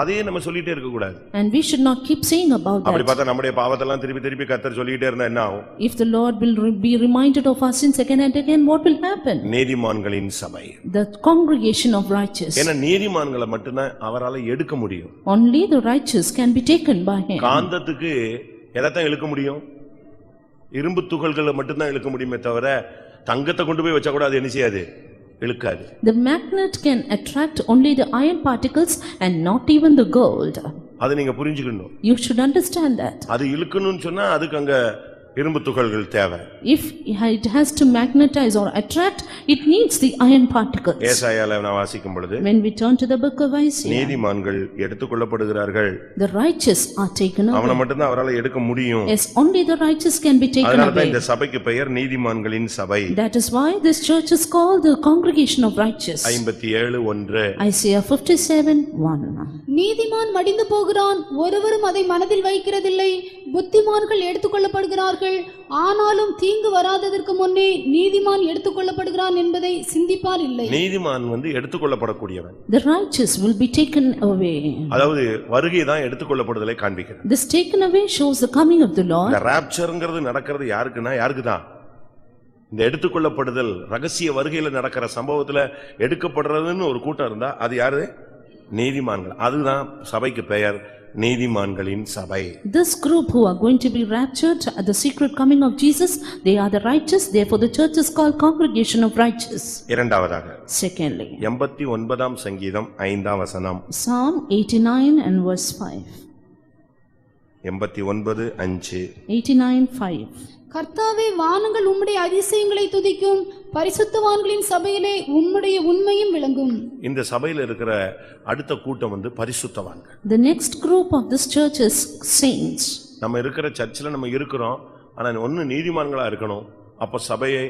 அதையே நம்ம சொல்லிட்டே இருக்க கூடாது. And we should not keep saying about அப்படி that. பார்த்தா நம்முடைய பாவத்தெல்லாம் திருப்பி கர்த்தர் சொல்லிட்டே இருந்தா என்ன ஆகும்? If the Lord will be reminded of our sins again and again, what will happen? நீதிமான்களின் சபை, The congregation of righteous. ஏன்னா நீதிமான்களை மட்டும்தான் அவரால் எடுக்க முடியும். Only the righteous can be taken by him. காந்தத்துக்கு எதைத்தான் இழுக்க முடியும்? இரும்பு துகள்களை மட்டும்தான் இழுக்க முடியுமே தவிர தங்கத்தை கொண்டு போய் வச்சா கூட அது என்ன செய்யாது? இழுக்காது. The magnet can attract only the iron particles and not even the gold. அதை நீங்க புரிஞ்சுக்கணும். You should understand that. அது இழுக்கணும்னு சொன்னா அதுக்கு அங்க இரும்பு துகள்கள் தேவை. If it has to magnetize or attract, it needs the iron particles. ஏசாயால நான் வாசிக்கும் பொழுது, When we turn to the book of Isaiah, நீதிமான்கள் எடுத்துக்கொள்ளப்படுகிறார்கள். the righteous are taken அவனை away. மட்டும்தான் அவரால் எடுக்க முடியும். Yes, only the righteous can be taken அதனால தான் away. இந்த சபைக்கு பெயர் நீதிமான்களின் சபை. That is why this church is called the congregation of righteous. 57:1. Isaiah 57:1. நீதிமான் மடிந்து போகிறான், ஒருவரும் அதை மனதில் வைக்கிறதில்லை. புத்திமான்கள் எடுத்துக்கொள்ளப்படுகிறார்கள், ஆனாலும் தீங்கு வராததற்கு முன்னே நீதிமான் எடுத்துக்கொள்ளப்படுகிறான் என்பதை சிந்திப்பார் இல்லை. நீதிமான் எடுத்துக்கொள்ளப்படக்கூடியவன். The righteous will be taken away. அதாவது வருகை தான் எடுத்துக்கொள்ளப்படுதலை காண்பிக்கிறது. This taken away shows the coming of the Lord. இந்த ராப்சர்ங்கிறது நடக்கிறது யாருக்குன்னா யாருக்கு தான்? இந்த எடுத்துக்கொள்ளப்படுதல் ரகசிய வருகையில நடக்கிற சம்பவத்துல எடுக்கப்படுறதுன்னு ஒரு கூட்டம் இருந்தா அது யாரு? நீதிமான்கள். அதுதான் சபைக்கு பெயர் நீதிமான்களின் சபை. This group who are going to be raptured at the secret coming of Jesus, they are the righteous, therefore the church is called congregation of righteous. இரண்டாவதாக Secondly, 89ஆம் சங்கீதம் 5ஆம் வசனம். Psalm 89 and verse 5. 89:5. 89:5. கர்த்தாவே, வானங்கள் உம்முடைய அதிசயங்களை துதிக்கும், பரிசுத்தவான்களின் சபையிலே உம்முடைய உண்மையும் விளங்கும். இந்த சபையில இருக்கிற அடுத்த கூட்டம் பரிசுத்தவான்கள். The next group of this church is saints. நம்ம இருக்கிற சர்ச்சில் நம்ம இருக்கிறோம், ஆனா ஒன்னு நீதிமான்களா இருக்கணும். அப்ப சபையை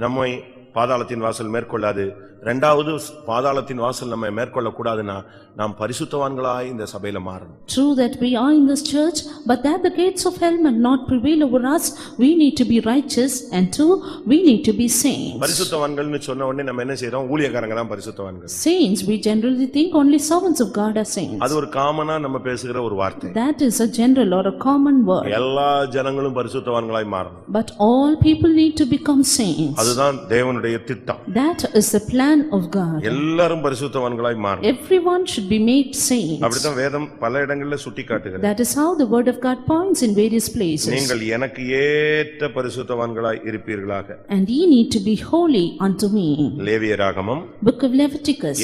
நம்மை பாதாளத்தின் வாசல் மேற்கொள்ளாது. இரண்டாவது பாதாளத்தின் வாசல் நம்ம மேற்கொள்ள கூடாதுன்னா நாம் பரிசுத்தவான்களாய் இந்த சபையில மாறணும். True that we are in this church, but that the gates of hell may not prevail over us, we need to be righteous, and two, we need to be saints. பரிசுத்தவான்கள்னு சொன்ன உடனே நம்ம என்ன செய்றோம்? ஊழியக்காரங்க தான் பரிசுத்தவான்கள். Saints, we generally think only servants of God are saints. அது ஒரு காமனா நம்ம பேசுகிற ஒரு வார்த்தை. That is a general or a common word. எல்லா ஜனங்களும் பரிசுத்தவான்களாய் மாறணும். But all people need to become saints. அதுதான் தேவனுடைய திட்டம். That is the plan of God. எல்லாரும் பரிசுத்தவான்களாய் மாறணும். Everyone should be made saints. அப்படிதான் வேதம் பல இடங்களில் சுட்டிக்காட்டுகிறது. That is how the word of God points in various places. நீங்கள் எனக்கு ஏற்ற பரிசுத்தவான்களாய் இருப்பீர்களாக. And ye need to be holy unto me. லேவியராகமம் Book of Leviticus.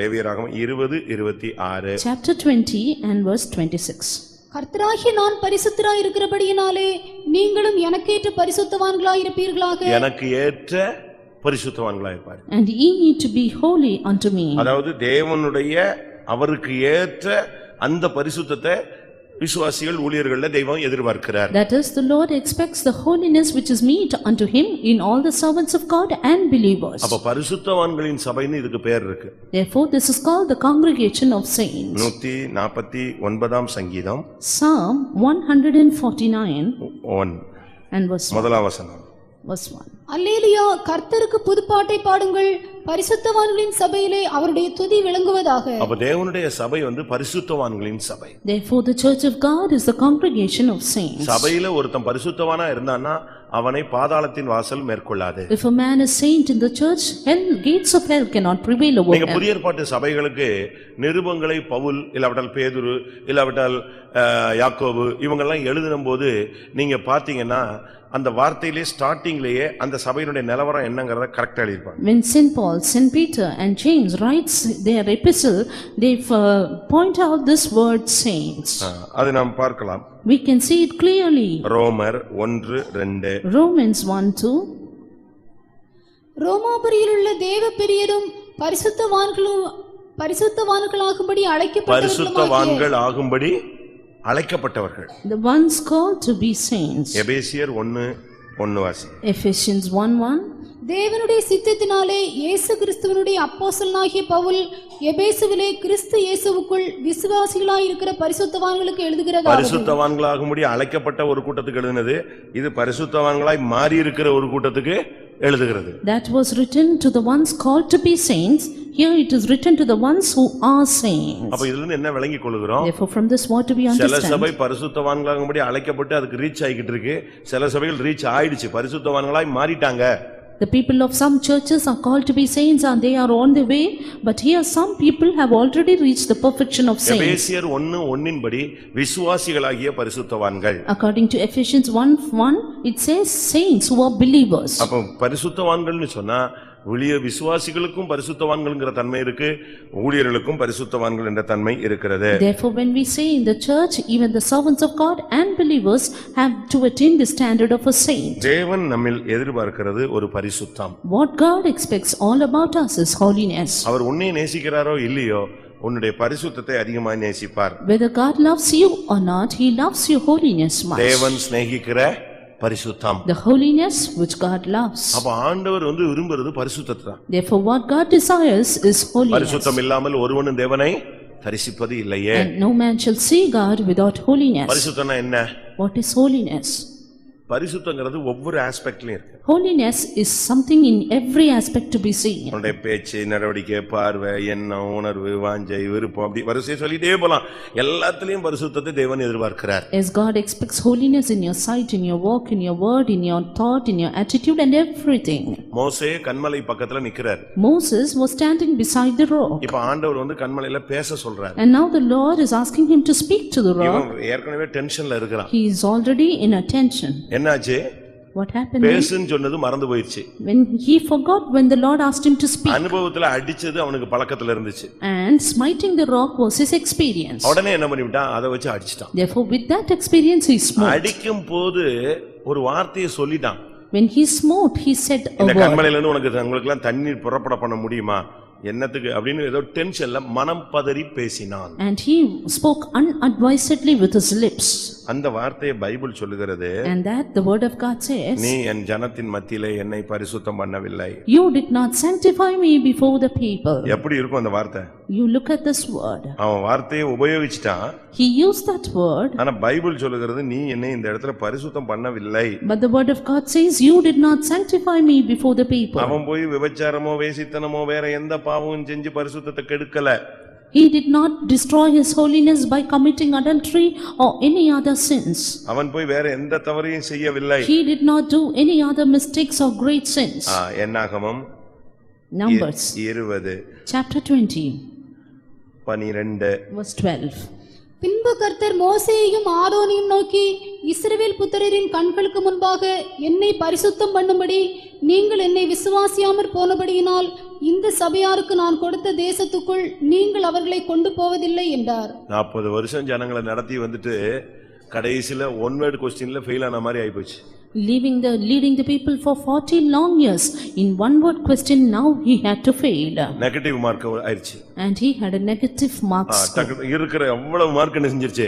லேவியராகமம் 20:26. Chapter 20 and verse 26. கர்த்தராகிய நான் பரிசுத்தராய் இருக்கிறபடியினாலே நீங்களும் எனக்கேற்ற பரிசுத்தவான்களாய் இருப்பீர்களாக. எனக்கு ஏற்ற பரிசுத்தவான்களாய் இருப்பார். And ye need to be holy unto me. அதாவது தேவனுடைய அவருக்கு ஏற்ற அந்த பரிசுத்தத்தை விசுவாசிகள் ஊழியர்கள்ல தெய்வம் எதிர்பார்க்கிறார். That is, the Lord expects the holiness which is meet unto him in all the servants of God and believers. அப்ப பரிசுத்தவான்களின் சபைன்னு இதுக்கு பேர் இருக்கு. Therefore this is called the congregation of saints. 149ஆம் சங்கீதம் Psalm 149 1 and verse 1. முதலாம் வசனம். Verse 1. அல்லேலூயா, கர்த்தருக்கு புதுப்பாட்டை பாடுங்கள், பரிசுத்தவான்களின் சபையிலே அவருடைய துதி விளங்குவதாக. அப்ப தேவனுடைய சபை பரிசுத்தவான்களின் சபை. Therefore the church of God is the congregation of saints. சபையில ஒருத்தன் பரிசுத்தவானா இருந்தான்னா அவனை பாதாளத்தின் வாசல் மேற்கொள்ளாது. If a man is saint in the church, hell, gates of hell cannot prevail over நீங்க him. புதிய ஏற்பாட்டு சபைகளுக்கு நிருபங்களை பவுல் இல்லாவிட்டால் பேதுரு இல்லாவிட்டால் யாக்கோபு இவங்கெல்லாம் எழுதும்போது நீங்க பாத்தீங்கன்னா அந்த வார்த்தையிலே ஸ்டார்டிங்லயே அந்த சபையினுடைய நிலவரம் என்னங்கறத கரெக்ட்டா எழுதிருப்பாங்க. When Saint Paul, Saint Peter and James writes their epistle, they point out this word saints. அது நாம் பார்க்கலாம். We can see it clearly. ரோமர் 1:2. Romans 1:2. ரோமாபுரியிலுள்ள தேவ பிரியரும் பரிசுத்தவான்களாகும்படி ஆகும்படி அழைக்கப்பட்டவர்கள். The ones called to be saints. எபேசியர் 1:1 வாசி. Ephesians 1:1. தேவனுடைய சித்தத்தினாலே இயேசு கிறிஸ்துவினுடைய அப்போஸ்தலனாகிய பவுல் எபேசுவிலே கிறிஸ்து இயேசுவுக்குள் விசுவாசிகளாய் இருக்கிற பரிசுத்தவான்களுக்கு எழுதுகிறது. பரிசுத்தவான்களாகும்படி அழைக்கப்பட்ட ஒரு கூட்டத்துக்கு எழுதினது, இது பரிசுத்தவான்களாய் மாறி இருக்கிற ஒரு கூட்டத்துக்கு எழுதுகிறது. That was written to the ones called to be saints. Here it is written to the ones who are saints. அப்ப இதுல இருந்து என்ன விளங்கிக் கொள்கிறோம்? Therefore from this what do we understand? சில சபை பரிசுத்தவான்களாகும்படி அழைக்கப்பட்டு அதுக்கு ரீச் ஆகிட்டு இருக்கு. சில சபைகள் ரீச் ஆயிடுச்சு, பரிசுத்தவான்களாய் மாறிட்டாங்க. The people of some churches are called to be saints and they are on the way, but here some people have already reached the perfection of saints. எபேசியர் 1:1 படி விசுவாசிகளாகிய பரிசுத்தவான்கள். According to Ephesians 1:1, it says saints who are believers. அப்ப பரிசுத்தவான்கள்னு சொன்னா ஊழிய விசுவாசிகளுக்கும் பரிசுத்தவான்கள்ங்கற தன்மை இருக்கு, ஊழியர்களுக்கும் பரிசுத்தவான்கள் என்ற தன்மை இருக்கிறது. Therefore when we say in the church, even the servants of God and believers have to attain the standard of a saint. தேவன் நம்மில் எதிர்பார்க்கிறது ஒரு பரிசுத்தம். What God expects all about us is holiness. அவர் உன்னை நேசிக்கிறாரோ இல்லையோ உன்னுடைய பரிசுத்தத்தை அதிகமாக நேசிப்பார். Whether God loves you or not, he loves your holiness much. தேவன் சிநேகிக்கிற பரிசுத்தம், the holiness which God loves. அப்ப ஆண்டவர் விரும்புறது பரிசுத்தத்தை தான். Therefore what God desires is holiness. பரிசுத்தம் இல்லாமல் ஒருவனும் தேவனை தரிசிப்பது இல்லையே. And no man shall see God without holiness. பரிசுத்தம்னா என்ன? What is holiness? பரிசுத்தங்கிறது ஒவ்வொரு ஆஸ்பெக்ட்லயும் இருக்கு. Holiness is something in every aspect to be seen. உன்னுடைய பேச்சு, நடவடிக்கை, பார்வை, எண்ணம், உணர்வு, வாஞ்சை, விருப்பம், அப்படி வரிசையை சொல்லிட்டே போலாம். எல்லாத்துலயும் பரிசுத்தத்தை தேவன் எதிர்பார்க்கிறார். As God expects holiness in your sight, in your walk, in your word, in your thought, in your attitude and everything. மோசே கன்மலை பக்கத்துல நிக்கிறார். Moses was standing beside the rock. இப்ப ஆண்டவர் வந்து கன்மலையில பேச சொல்றார். And now the Lord is asking him to speak to the rock. இவன் ஏற்கனவே டென்ஷன்ல இருக்கிறான். He is already in a tension. என்னாச்சு? What happened then? பேசுன்னு சொன்னது மறந்து போயிடுச்சு. When he forgot when the Lord asked him to speak. அனுபவத்துல அடிச்சது அவனுக்கு பழக்கத்துல இருந்துச்சு. And smiting the rock was his experience. உடனே என்ன பண்ணிட்டான்? அதை வச்சு அடிச்சிட்டான். Therefore with that experience he smote. அடிக்கும் போது ஒரு வார்த்தையை சொல்லிட்டான். When he smote, he said a இந்த word. கன்மலையில இருந்து உங்களுக்கு எல்லாம் தண்ணீர் புறப்பட பண்ண முடியுமா? என்னத்துக்கு அப்படின்னு ஏதோ டென்ஷன்ல மனம் பதறி பேசினான். And he spoke unadvisedly with his lips. அந்த வார்த்தையை பைபிள் சொல்லுகிறது. And that the word of God says, நீ என் ஜனத்தின் மத்தியிலே என்னை பரிசுத்தம் பண்ணவில்லை. You did not sanctify me before the people. எப்படி இருக்கும் அந்த வார்த்தை? You look at this word. அவன் வார்த்தையை உபயோகிச்சிட்டான். He used that word. ஆனா பைபிள் சொல்லுகிறது நீ என்னை இந்த இடத்துல பரிசுத்தம் பண்ணவில்லை. But the word of God says, You did not sanctify me before the people. அவன் போய் விபச்சாரமோ வேசித்தனமோ வேற எந்த பாவமும் செஞ்சு பரிசுத்தத்தை கெடுக்கல. He did not destroy his holiness by committing adultery or any other sins. அவன் போய் வேற எந்த தவறையும் செய்யவில்லை. He did not do any other mistakes or great sins. என்னாகமம் Numbers 20 chapter 20 12 verse 12. பின்பு கர்த்தர் மோசேயையும் ஆரோனையும் நோக்கி, இஸ்ரவேல் புத்திரரின் கண்களுக்கு முன்பாக என்னை பரிசுத்தம் பண்ணும்படி நீங்கள் என்னை விசுவாசியாமற் போனபடியினால் இந்த சபையாருக்கு நான் கொடுத்த தேசத்துக்குள் நீங்கள் அவர்களை கொண்டு போவதில்லை என்றார். 40 வருஷம் ஜனங்களை நடத்தி வந்துட்டு கடைசில ஒன் வேர்ட் क्वेश्चनல ஃபெயில் ஆன மாதிரி ஆயிப்போச்சு. Leading the people for 40 long years in one word question, now he had to fail. Negative mark ஆயிருச்சு. And he had a negative marks. இருக்கிற அவ்வளவு மார்க் என்ன செஞ்சிருச்சு?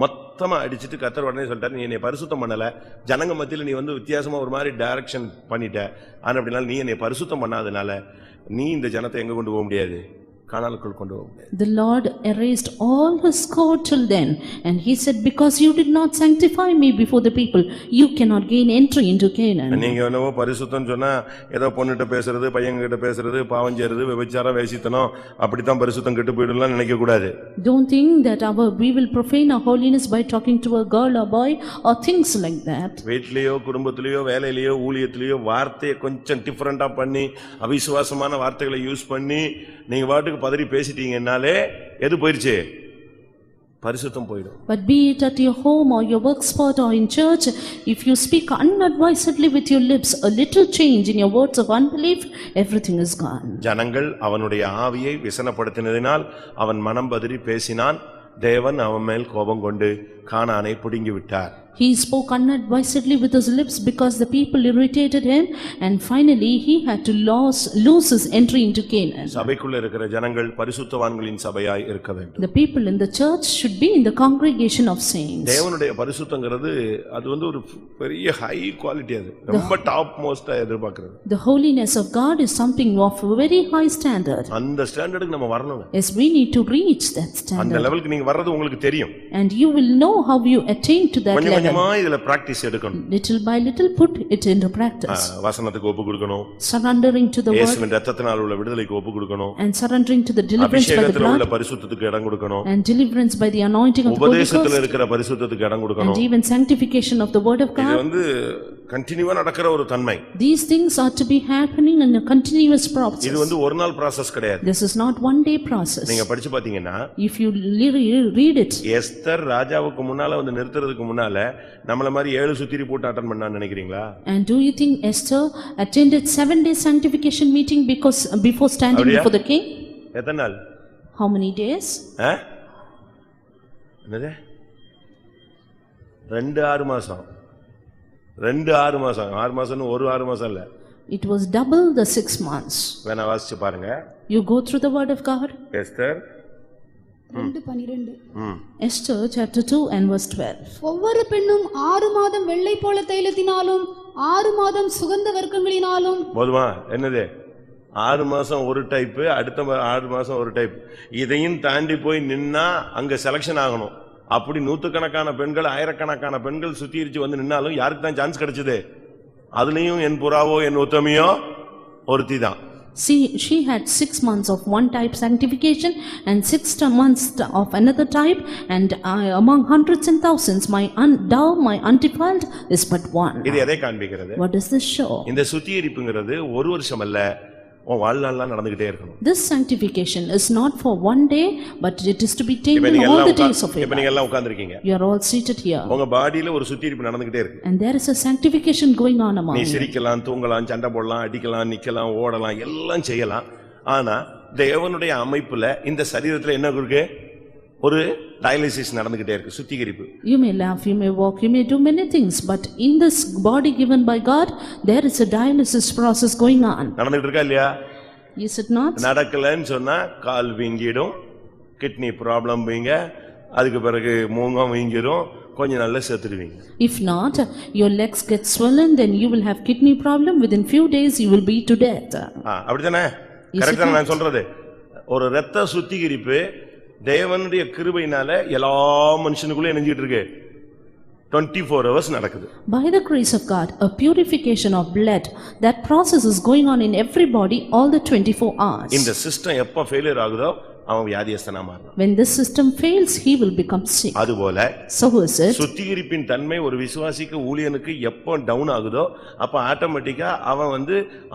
மொத்தமா அடிச்சிட்டு கர்த்தர் உடனே சொல்லிட்டாரு, நீ என்னை பரிசுத்தம் பண்ணல, ஜனங்க மத்தியில நீ வந்து வித்தியாசமா ஒரு மாதிரி டைரக்ஷன் பண்ணிட்ட, ஆனா அப்படினால நீ என்னை பரிசுத்தம் பண்ணாதனால நீ இந்த ஜனத்தை எங்க கொண்டு போக முடியாது? கானானுக்குள் கொண்டு போக முடியாது. The Lord erased all his score till then, and he said, because you did not sanctify me before the people, you cannot gain entry into Canaan. நீங்க என்னவோ பரிசுத்தம் சொன்னா ஏதோ பொண்ணுகிட்ட பேசுறது, பையன்கிட்ட பேசுறது, பாவம் செய்யறது, விபச்சாரம், வேசித்தனம், அப்படித்தான் பரிசுத்தம் கெட்டு போயிடும்லாம் நினைக்க கூடாது. Don't think that we will profane our holiness by talking to a girl or boy or things like that. வீட்லயோ குடும்பத்திலயோ வேலையிலயோ ஊழியத்திலயோ வார்த்தையை கொஞ்சம் டிஃபரெண்டா பண்ணி அவிசுவாசமான வார்த்தைகளை யூஸ் பண்ணி நீங்க வாட்டுக்கு பதறி பேசிட்டீங்கன்னாலே எது போயிருச்சு? பரிசுத்தம் போய்டும். But be it at your home or your work spot or in church, if you speak unadvisedly with your lips, a little change in your words of unbelief, everything is gone. ஜனங்கள் அவனுடைய ஆவியை விசனப்படுத்தினதினால் அவன் மனம் பதறி பேசினான். தேவன் அவன் மேல் கோபம் கொண்டு கானானை பிடுங்கி விட்டார். He spoke unadvisedly with his lips because the people irritated him, and finally he had to lose his entry into Canaan. சபைக்குள்ள இருக்கிற ஜனங்கள் பரிசுத்தவான்களின் சபையாய் இருக்க வேண்டும். The people in the church should be in the congregation of saints. தேவனுடைய பரிசுத்தங்கிறது அது வந்து ஒரு பெரிய ஹை குவாலிட்டி, அது ரொம்ப டாப் மோஸ்டா எதிர்பார்க்கிறது. The holiness of God is something of a very high standard. அந்த ஸ்டாண்டர்டுக்கு நம்ம வரணும். Yes, we need to reach that அந்த standard. லெவலுக்கு நீங்க வர்றது உங்களுக்கு தெரியும். And you will know how you attain to that level. இதுல பிராக்டீஸ் எடுக்கணும். Little by little put it into practice. வசனத்துக்கு ஒப்பு கொடுக்கணும். Surrendering to the word. இயேசுவின் இரத்தத்தினால் உள்ள விடுதலைக்கு ஒப்பு கொடுக்கணும். And surrendering to the deliverance by the அபிஷேகத்தில் உள்ள blood. பரிசுத்தத்துக்கு இடம் கொடுக்கணும். And deliverance by the anointing of the Holy Ghost. உபதேசத்தில் இருக்கிற பரிசுத்தத்துக்கு இடம் கொடுக்கணும். And even sanctification of the word of இது God. வந்து கண்டினியூவா நடக்கிற ஒரு தன்மை. These things are to be happening in a continuous process. இது வந்து ஒரு நாள் process கிடையாது. This is not one day process. நீங்க படிச்சு பாத்தீங்கன்னா, If you read it. Esther ராஜாவுக்கு முன்னால வந்து நிறுத்துறதுக்கு முன்னால நம்மள மாதிரி 7 சுத்திரி போட்டு அட்டெண்ட் பண்ணான்னு நினைக்கிறீங்களா? And do you think Esther attended 7-day sanctification meeting before standing before the king? எத்தனை நாள்? How many days? என்னது? 2-6 மாசம். 2-6 மாசம். 6 மாசம்னு ஒரு 6 மாசம் இல்ல. It was double the 6 months. வேணா வாசிச்சு பாருங்க. You go through the word of God. Esther 2:12. Esther chapter 2 and verse 12. ஒவ்வொரு பெண்ணும் 6 மாதம் வெள்ளை போல தைலத்தினாலும் 6 மாதம் சுகந்த வர்க்கங்களினாலும். போதுமா? என்னது? 6 மாசம் ஒரு டைப், அடுத்த 6 மாசம் ஒரு டைப். இதையும் தாண்டி போய் நின்னா அங்க செலக்ஷன் ஆகணும். அப்படி நூத்துக்கணக்கான பெண்கள் ஆயிரக்கணக்கான பெண்கள் சுத்திரிச்சு வந்து நின்னாலும் யாருக்கு தான் சான்ஸ் கிடைச்சது? அதுலயும் என் புறாவோ என் உத்தமியோ ஒருத்தி தான். See, she had 6 months of one type sanctification and 6 months of another type, and among hundreds and thousands, thou, my undefiled, is but one. இது எதை காண்பிக்கிறது? What does this show? இந்த சுத்திகரிப்புங்கிறது ஒரு வருஷம் அல்ல, உன் வாழ்நாள்லாம் நடந்துகிட்டே இருக்கணும். This sanctification is not for one day, but it is to be taken all the days of your இப்ப நீங்க life. எல்லாம் உட்கார்ந்திருக்கீங்க. You are all seated here, உங்க பாடியில ஒரு சுத்திகரிப்பு நடந்துகிட்டே இருக்கு. and there is a sanctification going on among நீ you. சிரிக்கலாம், தூங்கலாம், சண்டை போடலாம், அடிக்கலாம், நிக்கலாம், ஓடலாம், எல்லாம் செய்யலாம். ஆனா தேவனுடைய அமைப்புல இந்த சரீரத்துல என்ன இருக்கு? ஒரு டயாலிசிஸ் நடந்துகிட்டே இருக்கு, சுத்திகரிப்பு. You may laugh, you may walk, you may do many things, but in this body given by God, there is a dialysis process going on. நடந்துகிட்டு இருக்கா இல்லையா? Is it not? நடக்கலன்னு சொன்னா கால் வீங்கிடும், கிட்னி ப்ராப்ளம் வீங்க, அதுக்கு பிறகு மூங்கம் வீங்கிரும், கொஞ்ச நாள்ல செத்துடுவீங்க. If not, your legs get swollen, then you will have kidney problem. Within few days, you will be to death. அப்படிதானே? கரெக்டா நான் சொல்றது? ஒரு இரத்த சுத்திகரிப்பு தேவனுடைய கிருபையினால எல்லா மனுஷனுக்குள்ள நெஞ்சிட்டு இருக்கு. 24 hours நடக்குது. By the grace of God, a purification of blood, that process is going on in everybody all the 24 hours. இந்த சிஸ்டம் எப்ப ஃபெயிலியர் ஆகுதோ அவன் வியாதியஸ்தனா மாறுறான். When this system fails, he will become sick. அதுபோல So is it. சுத்திகரிப்பின் தன்மை ஒரு விசுவாசிக்கு ஊழியனுக்கு எப்போ down ஆகுதோ அப்ப ஆட்டோமேட்டிக்கா அவன்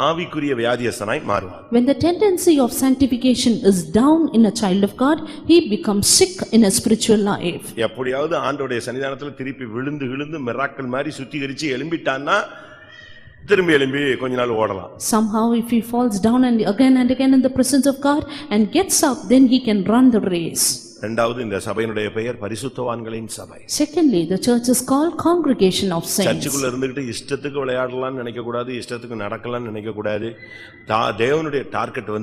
ஆவிக்குரிய வியாதியஸ்தனாய் மாறுவான். When the tendency of sanctification is down in a child of God, he becomes sick in a spiritual life. எப்படியாவது ஆண்டவருடைய சன்னிதானத்துல திருப்பி விழுந்து மிராக்கிள் மாதிரி சுத்திகரிச்சு எழும்பிட்டான்னா திரும்பி எழும்பி கொஞ்ச நாள் ஓடலாம். Somehow if he falls down and again in the presence of God and gets up, then he can run the race. இரண்டாவது இந்த சபையினுடைய பெயர் பரிசுத்தவான்களின் சபை. Secondly, the church is called Congregation of Saints. சர்ச்சுக்குள்ள இருந்துகிட்டு இஷ்டத்துக்கு விளையாடலாம்னு நினைக்க கூடாது, இஷ்டத்துக்கு நடக்கலாம்னு நினைக்க கூடாது. தேவனுடைய டார்கெட்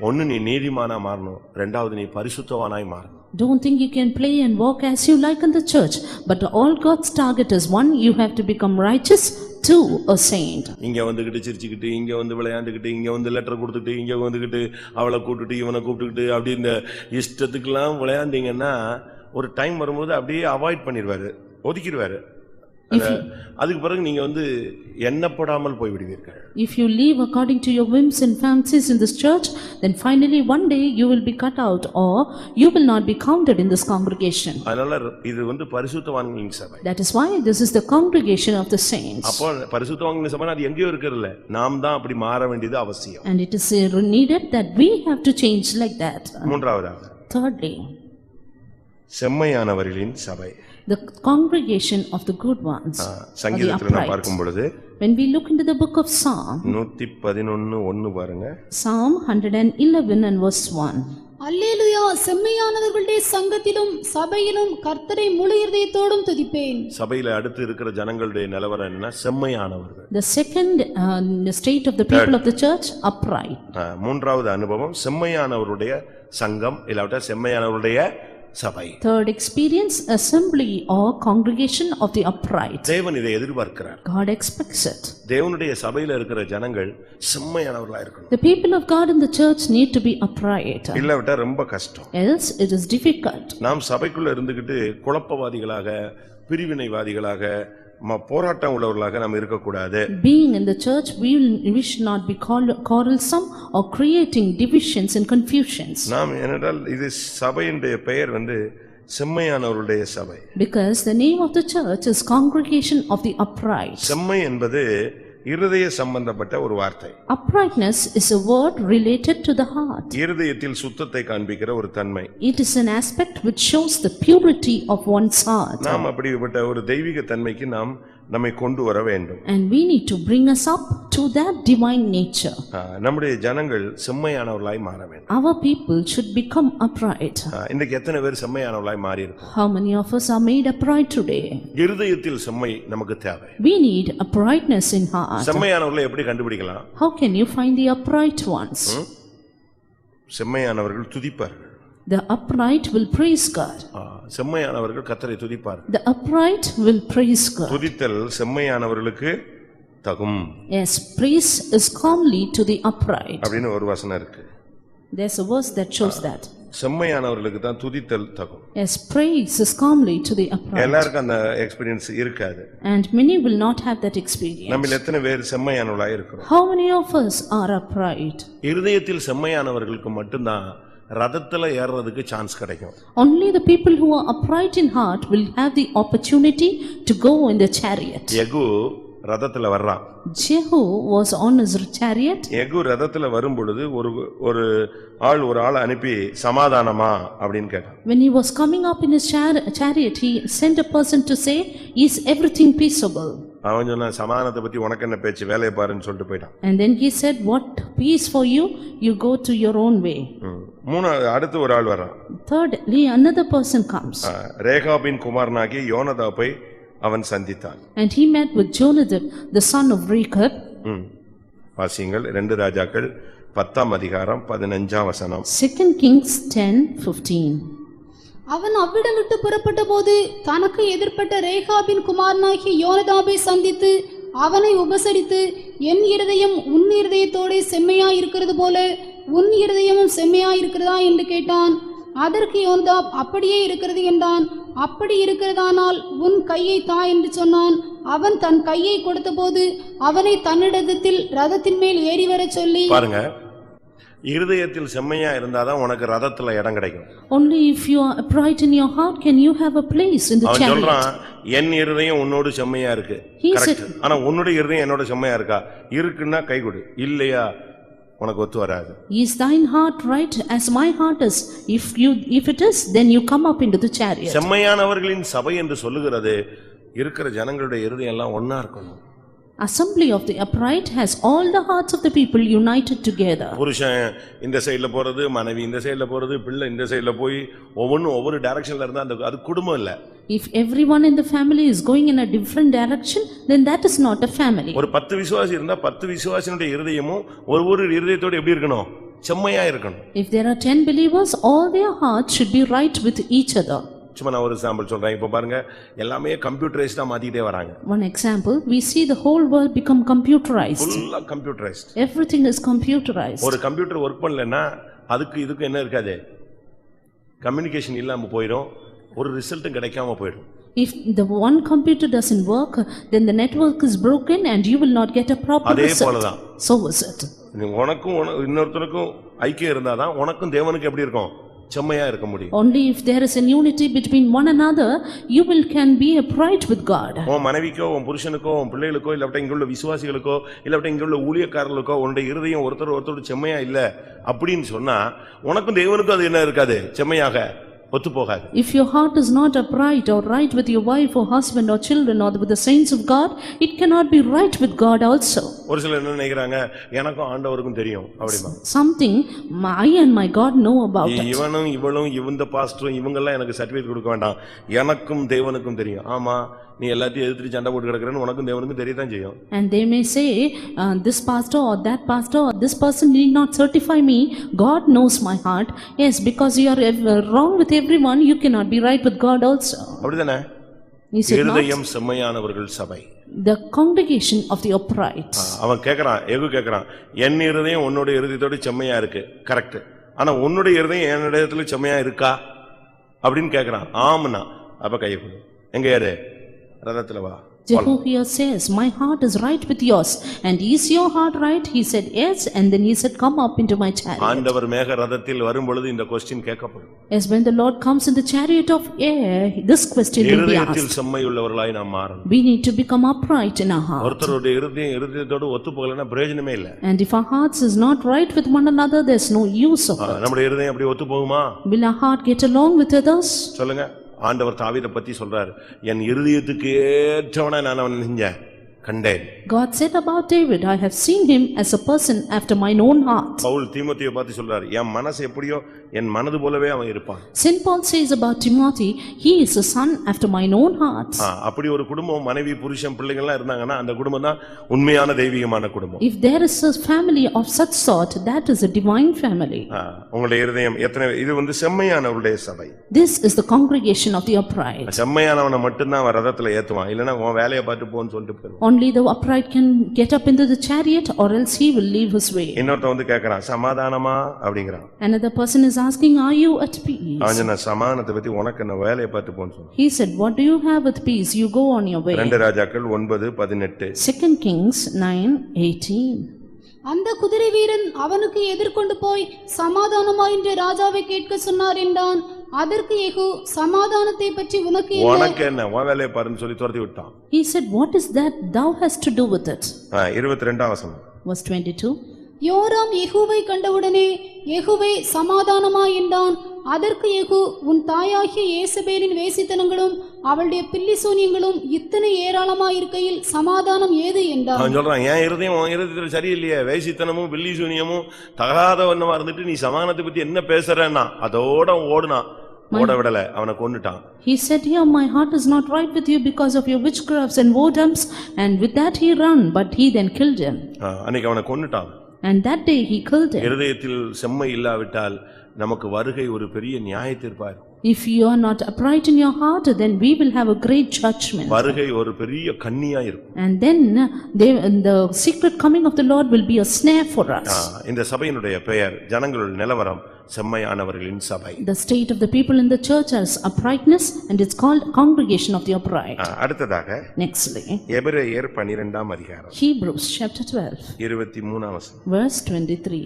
ஒன்னு நீ நீதிமானா மாறணும், இரண்டாவது நீ பரிசுத்தவானாய் மாறணும். Don't think you can play and walk as you like in the church, but all God's target is one, you have to become righteous, two, a saint. இங்க வந்துகிட்டு சிரிச்சுக்கிட்டு, இங்க விளையாண்டுக்கிட்டு, இங்க லெட்டர் கொடுத்துட்டு, இங்க வந்துகிட்டு அவளை கூப்பிட்டுட்டு இவனை கூப்பிட்டுக்கிட்டு அப்படி இந்த இஷ்டத்துக்கெல்லாம் விளையாண்டீங்கன்னா ஒரு டைம் வரும்போது அப்படியே அவாய்ட் பண்ணிடுவாரு, ஒதுக்கிடுவாரு. அதுக்கு பிறகு நீங்க எண்ணப்படாமல் போய்விடுவீர்கள். If you live according to your whims and fancies in this church, then finally one day you will be cut out, or you will not be counted in this congregation. அதனால இது பரிசுத்தவான்களின் சபை. That is why this is the congregation of the saints. அப்போ பரிசுத்தவான்களின் சபை அது எங்கேயோ இருக்குறல்ல, நாம் தான் அப்படி மாற வேண்டியது அவசியம். And it is needed that we have to change like that. மூன்றாவதாக, Thirdly, செம்மையானவர்களின் சபை. the congregation of the good ones. சங்கீதத்துல நான் பார்க்கும் பொழுது When we look into the book of Psalm, 111:1 பாருங்க. Psalm 111 and verse 1. அல்லேலூயா, செம்மையானவர்களுடைய சங்கத்திலும் சபையிலும் கர்த்தரை முழு இருதயத்தோடும் துதிப்பேன். சபையில அடுத்து இருக்கிற ஜனங்களுடைய நிலவரம் என்ன? செம்மையானவர்கள். The second state of the people of the church, upright. மூன்றாவது அனுபவம் செம்மையானவருடைய சங்கம் இல்லாவிட்டா செம்மையானவருடைய சபை. Third experience, assembly or congregation of the upright. தேவன் இதை எதிர்பார்க்கிறார். God expects it. தேவனுடைய சபையில இருக்கிற ஜனங்கள் செம்மையானவர்களா இருக்கணும். The people of God in the church need to be upright. இல்லாவிட்டா ரொம்ப கஷ்டம். Else it is difficult. நாம் சபைக்குள்ள இருந்துகிட்டு குழப்பவாதிகளாக, பிரிவினைவாதிகளாக, போராட்டம் உள்ளவர்களாக நாம் இருக்கக்கூடாது. Being in the church, we should not be quarrelsome or creating divisions and confusions. நாம் ஏனென்றால் இது சபையினுடைய பெயர் செம்மையானவருடைய சபை. Because the name of the church is Congregation of the Upright. செம்மை என்பது இருதய சம்பந்தப்பட்ட ஒரு வார்த்தை. Uprightness is a word related to the heart. இருதயத்தில் சுத்தத்தை காண்பிக்கிற ஒரு தன்மை. It is an aspect which shows the purity of one's heart. நாம் அப்படிப்பட்ட ஒரு தெய்வீக தன்மைக்கு நம்மை கொண்டு வர வேண்டும். And we need to bring us up to that divine nature. நம்முடைய ஜனங்கள் செம்மையானவர்களாய் மாற வேண்டும். Our people should become upright. இன்னைக்கு எத்தனை பேர் செம்மையானவர்களாய் மாறி இருக்கோம்? How many of us are made upright today? இருதயத்தில் செம்மை நமக்கு தேவை. We need uprightness in heart. செம்மையானவர்களை எப்படி கண்டுபிடிக்கலாம்? How can you find the upright ones? செம்மையானவர்கள் துதிப்பார்கள். The upright will praise God. செம்மையானவர்கள் கர்த்தரை துதிப்பார்கள். The upright will praise God. துதித்தல் செம்மையானவர்களுக்கு தகும். Yes, praise is comely to the upright. அப்படினு ஒரு வசனம் இருக்கு. There's a verse that shows that. செம்மையானவர்களுக்கு தான் துதித்தல் தகும். Yes, praise is comely to the upright. எல்லாருக்கும் அந்த எக்ஸ்பீரியன்ஸ் இருக்காது. And many will not have that experience. நம்மில் எத்தனை பேர் செம்மையானவர்களாய் இருக்கிறோம்? How many of us are upright? இருதயத்தில் செம்மையானவர்களுக்கு மட்டும்தான் ரதத்துல ஏறதுக்கு சான்ஸ் கிடைக்கும். Only the people who are upright in heart will have the opportunity to go in the chariot. யெகூ ரதத்துல வர்றான். Jehu was on his chariot. யெகூ ரதத்துல வரும் பொழுது ஒரு ஆளை அனுப்பி சமாதானமா அப்படின்னு கேட்டான். When he was coming up in his chariot, he sent a person to say, "Is everything peaceable?" அவன் சொன்னா சமாதானத்தை பத்தி உனக்கு என்ன பேச்சு, வேலையை பாருன்னு சொல்லிட்டு போயிட்டான். And then he said, "What peace for you? You go to your own way." அடுத்து ஒரு ஆள் வர்றான். Thirdly, another person comes. ரேகாபின் குமாரனாகிய யோனதாபை அவன் சந்தித்தான். And he met with Jonadab, the son of Rechab. வாசியங்கள் 2 ராஜாக்கள் 10ஆம் அதிகாரம் 15ஆம் வசனம். 2 Kings 10:15. அவன் அவ்விடம் விட்டு புறப்பட்ட போது தனக்கு எதிர்ப்பட்ட ரேகாபின் குமாரனாகிய யோனதாபை சந்தித்து அவனை உபசரித்து, என் இருதயம் உன் இருதயத்தோடே செம்மையாய் இருக்கிறது போல உன் இருதயமும் செம்மையாய் இருக்கிறதா என்று கேட்டான். அதற்கு யோனதாப் அப்படியே இருக்கிறது என்றான். அப்படி இருக்கிறதானால் உன் கையை தா என்று சொன்னான். அவன் தன் கையை கொடுத்தபோது அவனை தன்னிடத்தில் ரதத்தின் மேல் ஏறி வர சொல்லி, பாருங்க, இருதயத்தில் செம்மையா இருந்தாதான் உனக்கு ரதத்துல இடம் கிடைக்கும். Only if you are upright in your heart can you have a place in the அவன் chariot. சொல்றான், என் இருதயம் உன்னோடு செம்மையா இருக்கு. கரெக்ட். ஆனா உன்னுடைய இருதயம் என்னோட செம்மையா இருக்கா? இருக்குன்னா கை கொடு, இல்லையா உனக்கு ஒத்து வராது. Is thine heart right as my heart is? If it is, then you come up into the chariot. செம்மையானவர்களின் சபை என்று சொல்லுகிறது இருக்கிற ஜனங்களுடைய இருதயம் எல்லாம் ஒண்ணா இருக்கணும். Assembly of the upright has all the hearts of the people united together. புருஷன் இந்த சைடுல போறது, மனைவி இந்த சைடுல போறது, பிள்ளை இந்த சைடுல போய் ஒவ்வொரு டைரக்ஷன்ல இருந்தா அது குடும்பம் இல்ல. If everyone in the family is going in a different direction, then that is not a family. ஒரு 10 விசுவாசி இருந்தா 10 விசுவாசினுடைய இருதயமும் ஒரு இருதயத்தோட எப்படி இருக்கணும்? செம்மையா இருக்கணும். If there are 10 believers, all their hearts should be right with each other. சும்மா நான் ஒரு எக்ஸாம்பிள் சொல்றேன். இப்ப பாருங்க, எல்லாமே கம்ப்யூட்டரைஸ்டா மாத்திட்டே வராங்க. One example, we see the whole world become computerized. ஃபுல்லா கம்ப்யூட்டரைஸ்ட். Everything is computerized. ஒரு கம்ப்யூட்டர் வர்க் பண்ணலன்னா இதுக்கு என்ன இருக்காது? கம்யூனிகேஷன் இல்லாம போயிடும், ஒரு ரிசல்ட்டும் கிடைக்காம போயிடும். If the one computer doesn't work, then the network is broken and you will not get a proper அதே result. போலதான். So is it. உனக்கும் இன்னொருத்தருக்கும் ஐக்கியம் இருந்தாதான் உனக்கும் தேவனுக்கு எப்படி இருக்கும்? செம்மையா இருக்க முடியும். Only if there is an unity between one another, you can be upright with God. உன் மனைவிக்கோ, உன் புருஷனுக்கோ, உன் பிள்ளைகளுக்கோ, இல்ல இங்குள்ள விசுவாசிகளுக்கோ, இல்ல இங்குள்ள ஊழியக்காரர்களுக்கோ உன்னுடைய இருதயம் ஒருத்தரோடு செம்மையா இல்ல அப்படின்னு சொன்னா உனக்கும் தேவனுக்கும் அது என்ன இருக்காது? செம்மையாக ஒத்து போகாது. If your heart is not upright or right with your wife or husband or children or with the saints of God, it cannot be right with God also. ஒரு சிலர் என்ன நினைக்கிறாங்க, எனக்கும் ஆண்டவருக்கும் தெரியும் அப்படிமா. Something I and my God know about it. இவனும் இவளும் இந்த பாஸ்டரும் இவங்கெல்லாம் எனக்கு சர்டிபிகேட் கொடுக்க வேண்டாம், எனக்கும் தேவனுக்கும் தெரியும். ஆமா, நீ எல்லாத்தையும் எதிர்த்து சண்டை போட்டு கிடக்குறேன்னு உனக்கும் தேவனுக்கும் தெரியத்தான் செய்யும். And they may say, this pastor or that pastor or this person need not certify me. God knows my heart. Yes, because you are wrong with everyone, you cannot be right with God also. அப்படிதானே? இருதயம் செம்மையானவர்கள் சபை, the congregation of the upright. அவன் கேக்குறான், யெகூ கேக்குறான், என் இருதயம் உன்னோட இருதயத்தோட செம்மையா இருக்கு. கரெக்ட். ஆனா உன்னுடைய இருதயம் என்னோட இடத்துல செம்மையா இருக்கா அப்படின்னு கேக்குறான். ஆம்னா அப்ப கையை கொடு. எங்க ஏறு? ரதத்துல வா. Jehu here says, my heart is right with yours. And is your heart right? He said, yes. And then he said, come up into my chariot. ஆண்டவர் மேக ரதத்தில் வரும் பொழுது இந்த क्वेश्चन கேட்கப்படும். As when the Lord comes in the chariot of air, this question will be இருதயத்தில் asked. செம்மையுள்ளவர்களாய் நாம் மாறணும். We need to become upright in our heart. ஒருத்தருடைய இருதயத்தோடு ஒத்து போகலனா பிரயோஜனமே இல்ல. And if our hearts is not right with one another, there's no use of it. நம்முடைய இருதயம் அப்படி ஒத்து போகுமா? Will our heart get along with others? சொல்லுங்க. ஆண்டவர் தாவீதை பத்தி சொல்றாரு, என் இருதயத்துக்கு ஏற்றவனா நான் அவனை செஞ்சேன், கண்டேன். God said about David, I have seen him as a person after mine own heart. Pavul தீமோத்தேயை பார்த்து சொல்றாரு, என் மனசு எப்படியோ என் மனது போலவே அவன் இருப்பான். Saint Paul says about Timothy, he is a son after mine own heart. அப்படி ஒரு குடும்பம், மனைவி புருஷன் பிள்ளைகள் எல்லாம் இருந்தாங்கன்னா அந்த குடும்பம் தான் உண்மையான தெய்வீகமான குடும்பம். If there is a family of such sort, that is a divine family. உங்களுடைய இருதயம் எத்தனை, இது செம்மையானவருடைய சபை. This is the congregation of the upright. செம்மையானவனை மட்டும் தான் அவன் ரதத்துல ஏத்துவான், இல்லனா உன் வேலையை பார்த்து போன்னு சொல்லிட்டு போயிடுவான். Only the upright can get up into the chariot, or else he will leave his way. இன்னொருத்தன் வந்து கேக்குறான் சமாதானமா அப்படிங்கிறான். Another person is asking, are you at peace? அவன் சொன்னா சமாதானத்தை பத்தி உனக்கு என்ன வேலையை பார்த்து போன்னு சொன்னான். He said, what do you have with peace? You go on your way. 2 ராஜாக்கள் 9:18. 2 Kings 9:18. அந்த குதிரை வீரன் அவனுக்கு எதிர்கொண்டு போய் சமாதானமா என்று ராஜாவை கேட்க சொன்னார் என்றான். அதற்கு யெகூ, சமாதானத்தை பற்றி உனக்கு என்ன உன் வேலையை பாருன்னு சொல்லி துரத்தி விட்டான். He said, what is that thou hast to do with it? 22ஆம் வசனம். Verse 22. யோராம் யெகூவை கண்டவுடனே யெகூவே சமாதானமா என்றான். அதற்கு யெகூ, உன் தாயாகிய யேசபேலின் வேசித்தனங்களும் அவளுடைய பில்லிசூனியங்களும் இத்தனை ஏராளமா இருக்கையில் சமாதானம் ஏது என்றான். அவன் சொல்றான், என் இருதயம் உன் இருதயத்துல சரியில்லையே, வேசித்தனமும் பில்லிசூனியமும் தகாதவனமா இருந்துட்டு நீ சமாதானத்தை பத்தி என்ன பேசுறன்னா அதோட ஓடுனான். ஓட விடல, அவனை கொன்னுட்டான். He said, here my heart is not right with you because of your witchcrafts and whoredoms, and with that he ran, but he then killed him. அன்னைக்கு அவனை கொன்னுட்டான். And that day he killed him. இருதயத்தில் செம்மை இல்லாவிட்டால் நமக்கு வருகை ஒரு பெரிய நியாய தீர்ப்பார். If you are not upright in your heart, then we will have a great judgment. வருகை ஒரு பெரிய கண்ணியா இருக்கும். And then the secret coming of the Lord will be a snare for us. இந்த சபையினுடைய பெயர் ஜனங்களுடைய நிலவரம் செம்மையானவர்களின் சபை. The state of the people in the church is uprightness, and it's called congregation of the upright. அடுத்ததாக Nextly, எபிரேயர் 12ஆம் அதிகாரம் Hebrews chapter 12, 23ஆம் வசனம். verse 23.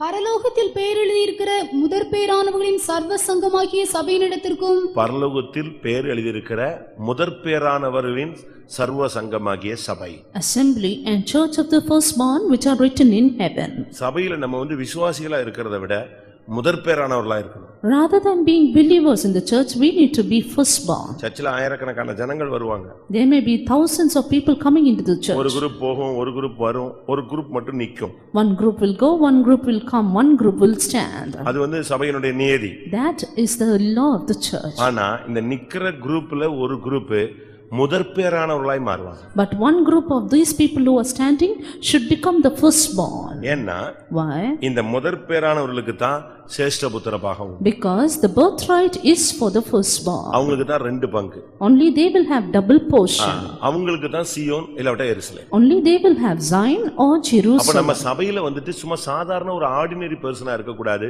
பரலோகத்தில் பேர் எழுதியிருக்கிற முதற் பேரானவர்களின் சர்வ சங்கமாகிய சபையினிடத்திற்கும், பரலோகத்தில் பேர் எழுதியிருக்கிற முதற் பேரானவர்களின் சர்வ சங்கமாகிய சபை, assembly and church of the firstborn which are written in heaven. சபையில நம்ம விசுவாசிகளா இருக்கிறத விட முதற் பேரானவர்களா இருக்கணும். Rather than being believers in the church, we need to be firstborn. சர்ச்சில் ஆயிரக்கணக்கான ஜனங்கள் வருவாங்க. There may be thousands of people coming into the church. ஒரு குரூப் போகும், ஒரு குரூப் வரும், ஒரு குரூப் மட்டும் நிக்கும். One group will go, one group will come, one group will stand. அது சபையினுடைய நியதி. That is the law of the church. ஆனா இந்த நிக்கிற குரூப்ல ஒரு குரூப் முதற் பேரானவர்களாய் மாறுவாங்க. But one group of these people who are standing should become the firstborn. ஏன்னா Why? இந்த முதற் பேரானவர்களுக்கு தான் சேஷ்ட புத்திர பாகம். Because the birthright is for the firstborn. அவங்களுக்கு தான் 2 பங்கு. Only they will have double portion. அவங்களுக்கு தான் சீயோன் இல்லாவிட்டா எருசலேம். Only they will have Zion or Jerusalem. அப்ப நம்ம சபையில சும்மா சாதாரண ஒரு ஆர்டினரி பர்சனா இருக்க கூடாது,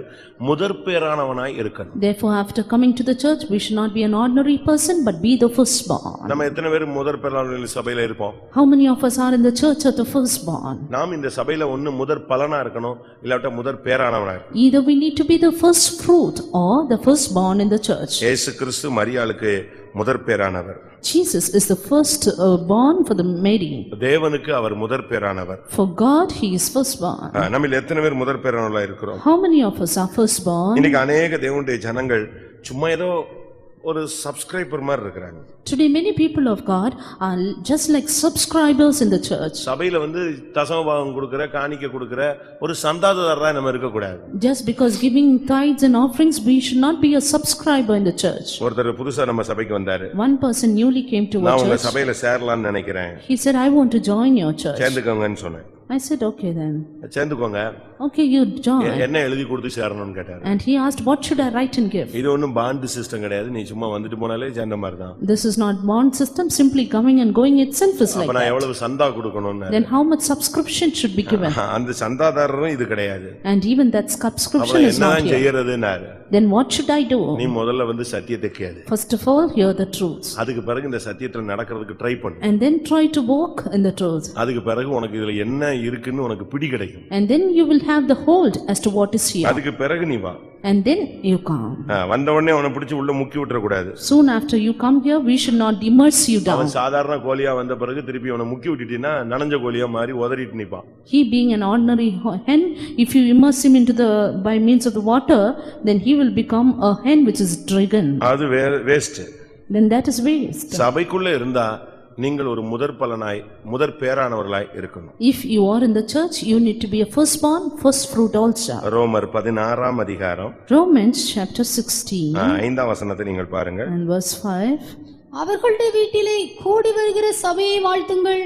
முதற் பேரானவனாய் இருக்கணும். Therefore, after coming to the church, we should not be an ordinary person but be the firstborn. நம்ம எத்தனை பேர் முதற் பேரானவர்கள் சபையில இருப்போம்? How many of us are in the church of the firstborn? நாம் இந்த சபையில முதற் பலனா இருக்கணும், இல்லாவிட்டா முதற் பேரானவனா இருக்கணும். Either we need to be the first fruit or the firstborn in the church. இயேசு கிறிஸ்து மரியாளுக்கு முதற் பேரானவர். Jesus is the first born for the Mary. தேவனுக்கு அவர் முதற் பேரானவர். For God he is firstborn. நம்மில் எத்தனை பேர் முதற் பேரானவர்களா இருக்கிறோம்? How many of us are firstborn? இன்னைக்கு अनेक தேவனுடைய ஜனங்கள் சும்மா ஏதோ ஒரு சப்ஸ்கிரைபர் மாதிரி இருக்காங்க. Today many people of God are just like subscribers in the church. சபையில தசமபாகம் கொடுக்கிற, காணிக்கை கொடுக்கிற ஒரு சந்தாதாரரா நம்ம இருக்க கூடாது. Just because giving tithes and offerings, we should not be a subscriber in the church. ஒருத்தர் புதுசா நம்ம சபைக்கு வந்தாரு. One person newly came to our நான் உங்க church. சபையில சேரலாம்னு நினைக்கிறேன். He said, I want to join your church. சேர்ந்துக்கோங்கன்னு சொன்னேன். I said, okay then. சேர்ந்துக்கோங்க. Okay, you join. என்ன எழுதி கொடுத்து சேரணும்னு கேட்டாரு. And he asked, what should I write and give? இது ஒண்ணும் பாண்ட் சிஸ்டம் கிடையாது, நீ சும்மா வந்துட்டு போனாலே சேர்ந்த மாதிரி தான். This is not bond system, simply coming and going itself is like அப்ப நான் that. எவ்வளவு சந்தா கொடுக்கணும்னு. Then how much subscription should be given? அந்த சந்தாதாரரும் இது கிடையாது. And even that subscription is not என்ன here. செய்யறதுன்னாரு. Then what should I do? நீ முதல்ல சத்தியத்தை கேளு. First of all, hear the truth. அதுக்கு பிறகு இந்த சத்தியத்துல நடக்கிறதுக்கு ட்ரை பண்ணு. And then try to walk in the truth. அதுக்கு பிறகு உனக்கு இதுல என்ன இருக்குன்னு உனக்கு பிடி கிடைக்கும். And then you will have the hold as to what is here. அதுக்கு பிறகு நீ வா. And then you come. வந்த உடனே அவனை பிடிச்சு உள்ள முக்கி விட்டுற கூடாது. Soon after you come here, we should not immerse you down. அவன் சாதாரண கோலியா வந்த பிறகு திருப்பி அவனை முக்கி விட்டுட்டீனா நனஞ்ச கோலியா மாறி உதறிட்டு நிப்பான். He being an ordinary hen, if you immerse him into by means of the water, then he will become a hen which is dragon. அது waste. Then that is waste. சபைக்குள்ள இருந்தா நீங்கள் ஒரு முதற் பலனாய் முதற் பேரானவர்களாய் இருக்கணும். If you are in the church, you need to be a firstborn, first fruit also. ரோமர் 16ஆம் அதிகாரம் Romans chapter 16 5ஆம் வசனத்தை நீங்கள் பாருங்க. and verse 5. அவர்களுடைய வீட்டிலே கூடி வருகிற சபையை வாழ்த்துங்கள்.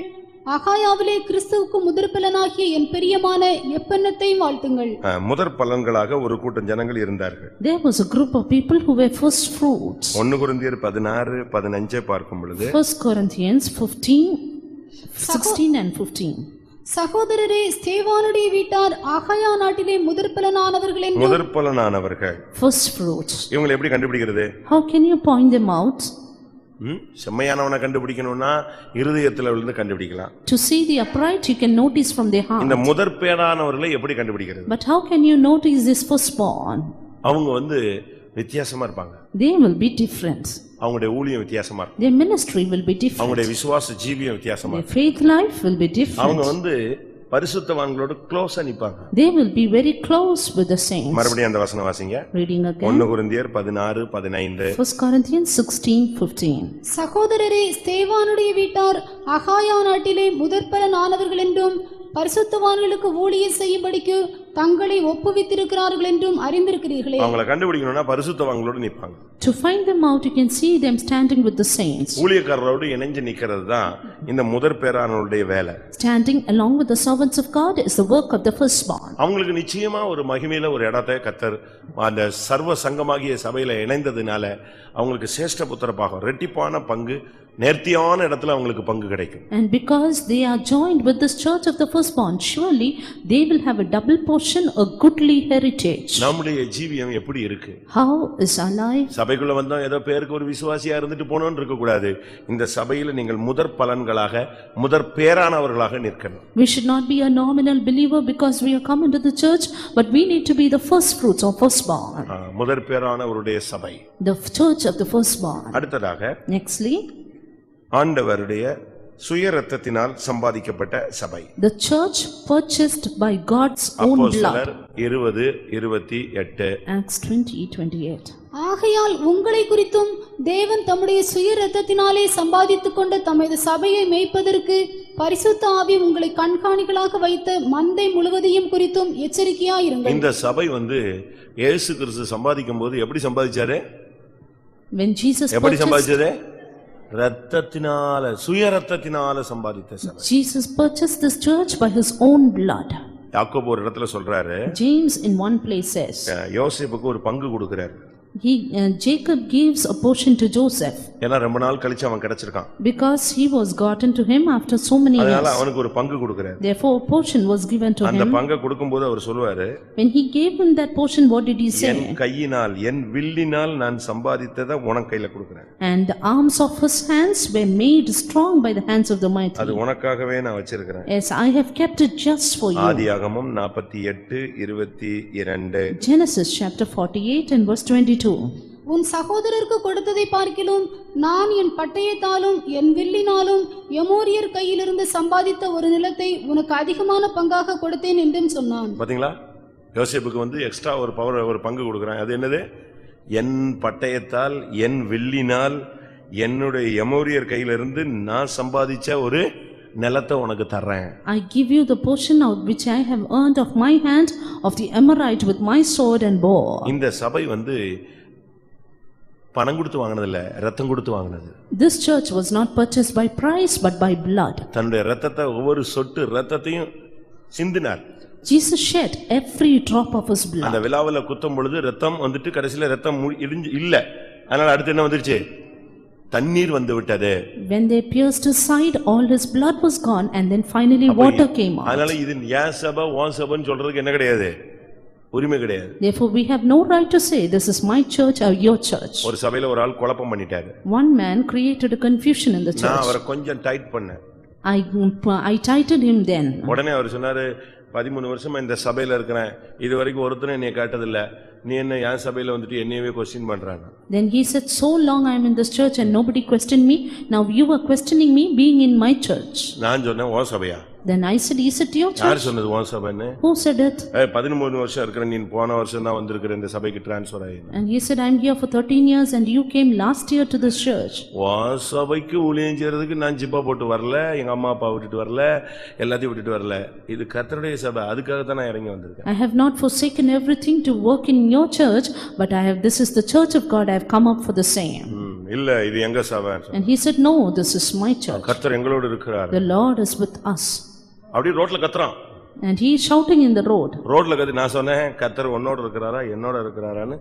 அகாயாவிலே கிறிஸ்துவுக்கு முதற்பலனாகிய என் பிரியமான எப்பெண்ணத்தையும் வாழ்த்துங்கள். முதற் பலன்களாக ஒரு கூட்டம் ஜனங்கள் இருந்தார்கள். There was a group of people who were first fruits. 1 கொரிந்தியர் 16:15 பார்க்கும் பொழுது 1 Corinthians 15 16 and 15. சகோதரரே, ஸ்தேவானுடைய வீட்டார் ஆகாயா நாட்டிலே முதற்பலனானவர்கள் என்றும் முதற்பலனானவர்கள் First fruits. இவங்களை எப்படி கண்டுபிடிக்கிறது? How can you point them out? செம்மையானவனை கண்டுபிடிக்கணும்னா இருதயத்துல விழுந்து கண்டுபிடிக்கலாம். To see the upright, you can notice from their heart. இந்த முதற்பேரானவர்களை எப்படி கண்டுபிடிக்கிறது? But how can you notice this firstborn? அவங்க வித்தியாசமா இருப்பாங்க. They will be different. அவங்களுடைய ஊழியம் வித்தியாசமா இருக்கும். Their ministry will be different. அவங்களுடைய விசுவாச ஜீவியம் வித்தியாசமா Their இருக்கும். faith life will be different. அவங்க பரிசுத்தவான்களோட க்ளோஸா நிப்பாங்க. They will be very close with the saints. மறுபடியும் அந்த வசனம் வாசிங்க. Reading again. 1 கொரிந்தியர் 16:15. 1 Corinthians 16:15. சகோதரரே, ஸ்தேவானுடைய வீட்டார் ஆகாயா நாட்டிலே முதற்பலனானவர்கள் என்றும் பரிசுத்தவான்களுக்கு ஊழியம் செய்யும்படிக்கு தங்களை ஒப்புவித்திருக்கிறார்கள் என்றும் அறிந்திருக்கிறீர்களே. அவங்களை கண்டுபிடிக்கணும்னா பரிசுத்தவான்களோட நிப்பாங்க. To find them out, you can see them standing with the saints. ஊழியக்காரரோடு இணைஞ்சு நிக்கிறது தான் இந்த முதற்பேரானவருடைய வேலை. Standing along with the servants of God is the work of the firstborn. அவங்களுக்கு நிச்சயமா ஒரு மகிமையில ஒரு இடத்தை கர்த்தர் அந்த சர்வ சங்கமாகிய சபையில இணைந்ததுனால அவங்களுக்கு சேஷ்ட புத்திர பாகம் ரெட்டிப்பான பங்கு நேர்த்தியான இடத்துல அவங்களுக்கு பங்கு கிடைக்கும். And because they are joined with this church of the firstborn, surely they will have a double portion, a goodly heritage. நம்முடைய ஜீவியம் எப்படி இருக்கு? How is our life? சபைக்குள்ள வந்தோம் ஏதோ பேருக்கு ஒரு விசுவாசியா இருந்துட்டு போனோம்னு இருக்க கூடாது. இந்த சபையில நீங்கள் முதற் பலன்களாக முதற் பேரானவர்களாக நிற்கணும். We should not be a nominal believer because we are coming to the church, but we need to be the first fruits of firstborn. முதற் பேரானவருடைய சபை. The church of the firstborn. அடுத்ததாக Nextly, ஆண்டவருடைய சுய இரத்தத்தினால் சம்பாதிக்கப்பட்ட சபை. the church purchased by God's own blood. அப்போஸ்தலர் 20:28. Acts 20:28. ஆகையால் உங்களை குறித்தும் தேவன் தம்முடைய சுய இரத்தத்தினாலே சம்பாதித்துக் கொண்ட தமது சபையை மேய்ப்பதற்கு பரிசுத்த ஆவி உங்களை கண்காணிகளாக வைத்த மந்தை முழுவதையும் குறித்தும் எச்சரிக்கையாயிருங்கள். இந்த சபை இயேசு கிறிஸ்து சம்பாதிக்கும் போது எப்படி சம்பாதிச்சாரு? When Jesus எப்படி purchased, சம்பாதிச்சது? ரத்தத்தினால சுய ரத்தத்தினால சம்பாதித்த சபை. Jesus purchased this church by his own blood. யாக்கோபு ஒரு இடத்துல சொல்றாரு, James in one place says, யோசேப்புக்கு ஒரு பங்கு கொடுக்கிறார். Jacob gives a portion to Joseph ஏன்னா ரொம்ப நாள் கழிச்சு அவன் கிடைச்சிருக்கான். because he was gotten to him after so many அதனால years. அவனுக்கு ஒரு பங்கு கொடுக்கிறார். Therefore a portion was given to அந்த him. பங்கை கொடுக்கும்போது அவர் சொல்லுவாரு, When he gave him that portion, what did he N say? கையினால் என் வில்லினால் நான் சம்பாதித்ததை உனக்கு கையில கொடுக்கிறேன். And the arms of his hands were made strong by the hands of the mighty. அது உனக்காகவே நான் வச்சிருக்கிறேன். Yes, I have kept it just for you. ஆதியாகமம் 48:22. Genesis chapter 48 and verse 22. உன் சகோதரருக்கு கொடுத்ததை பார்க்கிலும் நான் என் பட்டயத்தாலும் என் வில்லினாலும் எமோரியர் கையிலிருந்து சம்பாதித்த ஒரு நிலத்தை உனக்கு அதிகமான பங்காக கொடுத்தேன் என்றும் சொன்னான். பாத்தீங்களா? யோசேப்புக்கு எக்ஸ்ட்ரா ஒரு பங்கு கொடுக்கிறான். அது என்னது? என் பட்டயத்தால் என் வில்லினால் என்னுடைய எமோரியர் கையிலிருந்து நான் சம்பாதிச்ச ஒரு நிலத்தை உனக்கு தர்றேன். I give you the portion of which I have earned of my hand of the Amorite with my sword and bow. இந்த சபை பணம் கொடுத்து வாங்கினதில்ல, ரத்தம் கொடுத்து வாங்கினது. This church was not purchased by price but by blood. தன்னுடைய ரத்தத்தை ஒவ்வொரு சொட்டு ரத்தத்தையும் சிந்தினார். Jesus shed every drop of his blood. அந்த விலாவில குத்தும் பொழுது ரத்தம் கடைசில ரத்தம் இல்ல. அதனால அடுத்து என்ன வந்துருச்சு? தண்ணீர் வந்து விட்டது. When they pierced his side, all his blood was gone and then finally water came out. அதனால இது ஏன் சபை உன் சபைன்னு சொல்றதுக்கு என்ன கிடையாது? உரிமை கிடையாது. Therefore we have no right to say this is my church or your church. ஒரு சபையில ஒரு ஆள் குழப்பம் பண்ணிட்டாரு. One man created a confusion in the church. நான் அவரை கொஞ்சம் டைட் பண்ணேன். I tightened him then. உடனே அவர் சொன்னாரு, 13 வருஷமா இந்த சபையில இருக்கிறேன், இதுவரைக்கும் ஒருத்தரும் என்னைய கேட்டதில்ல, நீ என்ன என் சபையில என்னையவே क्वेश्चन பண்றாங்க. Then he said, so long I am in this church and nobody questioned me, now you are questioning me being in my church. நான் சொன்னேன், ஓ சபையா? Then I said, is it your church? யார் சொன்னது ஓ சபைன்னு? Who said it? 13 வருஷம் இருக்கிற நீ போன வருஷம் தான் வந்திருக்கிற இந்த சபைக்கு ட்ரான்ஸ்ஃபர் ஆயி. And he said, I am here for 13 years and you came last year to this church. ஓ சபைக்கு ஊழியம் செய்யறதுக்கு நான் ஜிப்பா போட்டு வரல, எங்க அம்மா அப்பா விட்டுட்டு வரல, எல்லாத்தையும் விட்டுட்டு வரல. இது கர்த்தருடைய சபை, அதுக்காக தான் நான் இறங்கி வந்திருக்கேன். I have not forsaken everything to work in your church, but this is the church of God, I have come up for the same. இல்ல இது எங்க சபை. And he said, no, this is my church. கர்த்தர் எங்களோடு இருக்கிறார். The Lord is with us. அப்படி ரோட்ல கத்துறான். And he is shouting in the road. ரோட்ல கத்தி நான் சொன்னேன், கர்த்தர் உன்னோட இருக்கிறாரா என்னோட இருக்கிறாரான்னு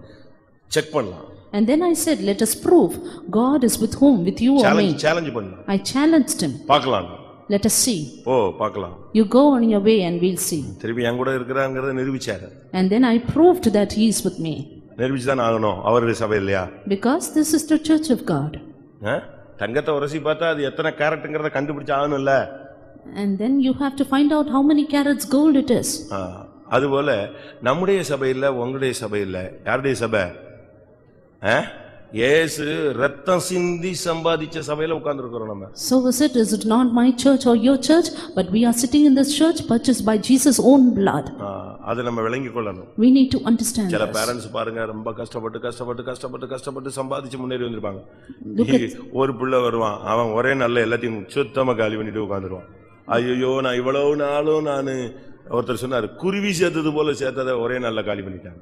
செக் பண்ணலாம். And then I said, let us prove God is with whom, with you or me. Challenge பண்ணலாம். I challenged him. பார்க்கலாம். Let us see. ஓ பார்க்கலாம். You go on your way and we'll see. திருப்பி என் கூட இருக்கிறாங்கிறத நிரூபிச்சாரு. And then I proved that he is with me. நிரூபிச்சுதான் ஆகணும், அவருடைய சபை இல்லையா? Because this is the church of God. தங்கத்தை உரசி பார்த்தா அது எத்தனை கேரட்ங்கிறத கண்டுபிடிச்சு ஆகணும்ல. And then you have to find out how many carats gold it is. அதுபோல நம்முடைய சபை இல்ல, உங்களுடைய சபை இல்ல, யாருடைய சபை? இயேசு ரத்தம் சிந்தி சம்பாதிச்ச சபையில உட்கார்ந்திருக்கிறோம் நம்ம. So is it not my church or your church, but we are sitting in this church purchased by Jesus' own blood. அதை நம்ம விளங்கிக் கொள்ளணும். We need to understand. சில பேரண்ட்ஸ் பாருங்க ரொம்ப கஷ்டப்பட்டு சம்பாதிச்சு முன்னேறி வந்திருப்பாங்க. ஒரு பிள்ளை வருவான், அவன் ஒரே நல்ல எல்லாத்தையும் சுத்தமா காலி பண்ணிட்டு உட்கார்ந்துருவான். ஐயோ நான் இவ்வளவு நாளும் நான், ஒருத்தர் சொன்னார் குருவி சேர்த்தது போல சேர்த்ததை ஒரே நல்ல காலி பண்ணிட்டாங்க.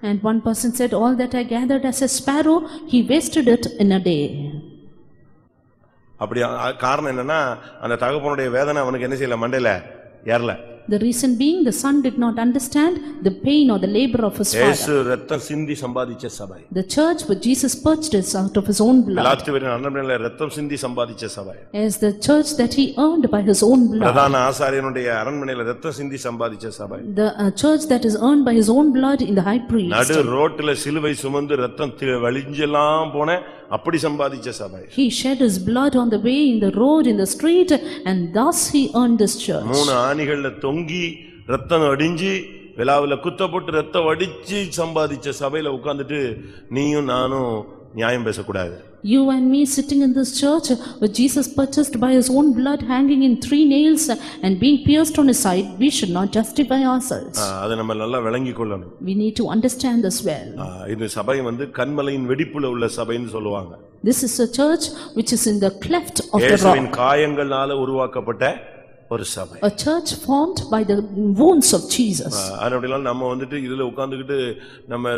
And one person said, all that I gathered as a sparrow, he wasted it in a day. அப்படி காரணம் என்னன்னா அந்த தகப்பனுடைய வேதனை அவனுக்கு என்ன செய்யல, மண்டையில ஏறல. The reason being the son did not understand the pain or the labor of his father. இயேசு ரத்தம் சிந்தி சம்பாதிச்ச சபை. The church which Jesus purchased out of his own blood. கலாத்தியரின் அரண்மனையில ரத்தம் சிந்தி சம்பாதிச்ச சபை. Is the church that he earned by his own blood. பிரதான ஆசாரியனுடைய அரண்மனையில ரத்தம் சிந்தி சம்பாதிச்ச சபை. The church that is earned by his own blood in the high priest. நடு ரோட்ல சிலுவை சுமந்து ரத்தம் வழிஞ்செல்லாம் போன அப்படி சம்பாதிச்ச சபை. He shed his blood on the way, in the road, in the street, and thus he earned this church. மூணு ஆணிகள்ல தொங்கி ரத்தம் அடிஞ்சு விலாவுல குத்தப்பட்டு ரத்தம் அடிச்சு சம்பாதிச்ச சபையில உட்கார்ந்துட்டு நீயும் நானும் நியாயம் பேசக்கூடாது. You and me sitting in this church with Jesus purchased by his own blood hanging in 3 nails and being pierced on his side, we should not justify ourselves. அதை நம்ம நல்லா விளங்கிக் கொள்ளணும். We need to understand this well. இந்த சபை கன்மலையின் வெடிப்புல உள்ள சபைன்னு சொல்லுவாங்க. This is a church which is in the cleft of the rock. இயேசுவின் காயங்களால உருவாக்கப்பட்ட ஒரு சபை. A church formed by the wounds of Jesus. அதனால நம்ம இதுல உட்கார்ந்துகிட்டு நம்ம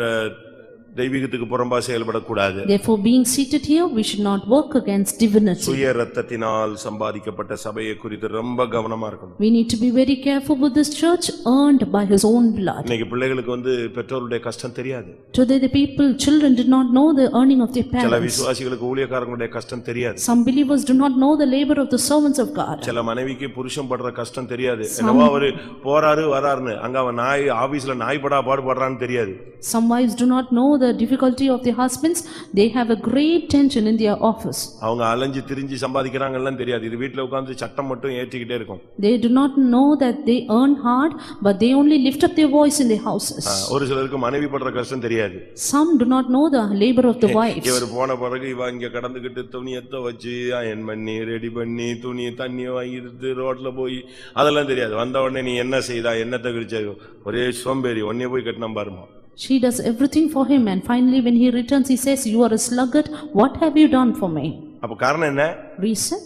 தெய்வீகத்துக்கு புறம்பா செயல்படக்கூடாது. Therefore, being seated here, we should not work against divinity. சுய ரத்தத்தினால் சம்பாதிக்கப்பட்ட சபையை குறித்து ரொம்ப கவனமா இருக்கணும். We need to be very careful with this church earned by his own blood. இன்னைக்கு பிள்ளைகளுக்கு பெற்றோருடைய கஷ்டம் தெரியாது. Today the children did not know the earning of their parents. சில விசுவாசிகளுக்கு ஊழியக்காரங்களுடைய கஷ்டம் தெரியாது. Some believers do not know the labor of the servants of God. சில மனைவிக்கு புருஷன் படுற கஷ்டம் தெரியாது. என்னவோ அவரு போறாரு வராருன்னு, அங்க அவன் நாய் ஆபீஸ்ல நாய் பாடுபடுறான்னு தெரியாது. Some wives do not know the difficulty of their husbands. They have a great tension in their office. அவங்க அலைஞ்சு திரிஞ்சு சம்பாதிக்கறாங்கன்னு தெரியாது. இது வீட்ல உட்கார்ந்து சட்டம் மட்டும் ஏற்றிக்கிட்டே இருக்கும். They do not know that they earn hard, but they only lift up their voice in their houses. ஒரு சிலருக்கு மனைவி படுற கஷ்டம் தெரியாது. Some do not know the labor of the wives. இவர் போன பிறகு இவ இங்க கடந்துக்கிட்டு துணியத்தை வச்சு அயன் பண்ணி ரெடி பண்ணி துணி தண்ணி வாங்கிட்டு ரோட்ல போய் அதெல்லாம் தெரியாது. வந்த உடனே நீ என்ன செய்தா என்னத்தை கிழிச்சது, ஒரே சோம்பேறி, ஒன்னே போய் கட்டினா பாருமா. She does everything for him, and finally when he returns he says, you are a sluggard, what have you done for me? அப்ப காரணம் என்ன? Reason?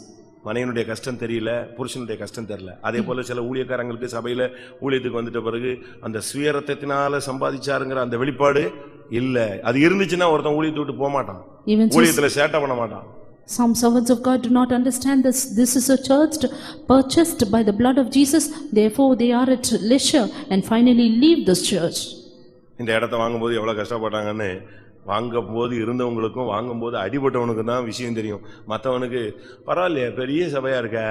மனைவியுடைய கஷ்டம் தெரியல, புருஷனுடைய கஷ்டம் தெரியல. அதே போல சில ஊழியக்காரங்களுக்கு சபையில ஊழியத்துக்கு வந்துட்ட பிறகு அந்த சுய ரத்தத்தினால சம்பாதிச்சாருங்கிற அந்த வெளிப்பாடு இல்ல. அது இருந்துச்சுன்னா ஒருத்தன் ஊழியத்தை விட்டு போக மாட்டான், ஊழியத்துல சேட்டை பண்ண மாட்டான். Some servants of God do not understand this. This is a church purchased by the blood of Jesus. Therefore they are at leisure and finally leave this church. இந்த இடத்தை வாங்கும்போது எவ்வளவு கஷ்டப்பட்டாங்கன்னு வாங்கும்போது இருந்தவங்களுக்கும் வாங்கும்போது அடிபட்டவனுக்கு தான் விஷயம் தெரியும். மற்றவனுக்கு பரவாயில்லையே பெரிய சபையா இருக்க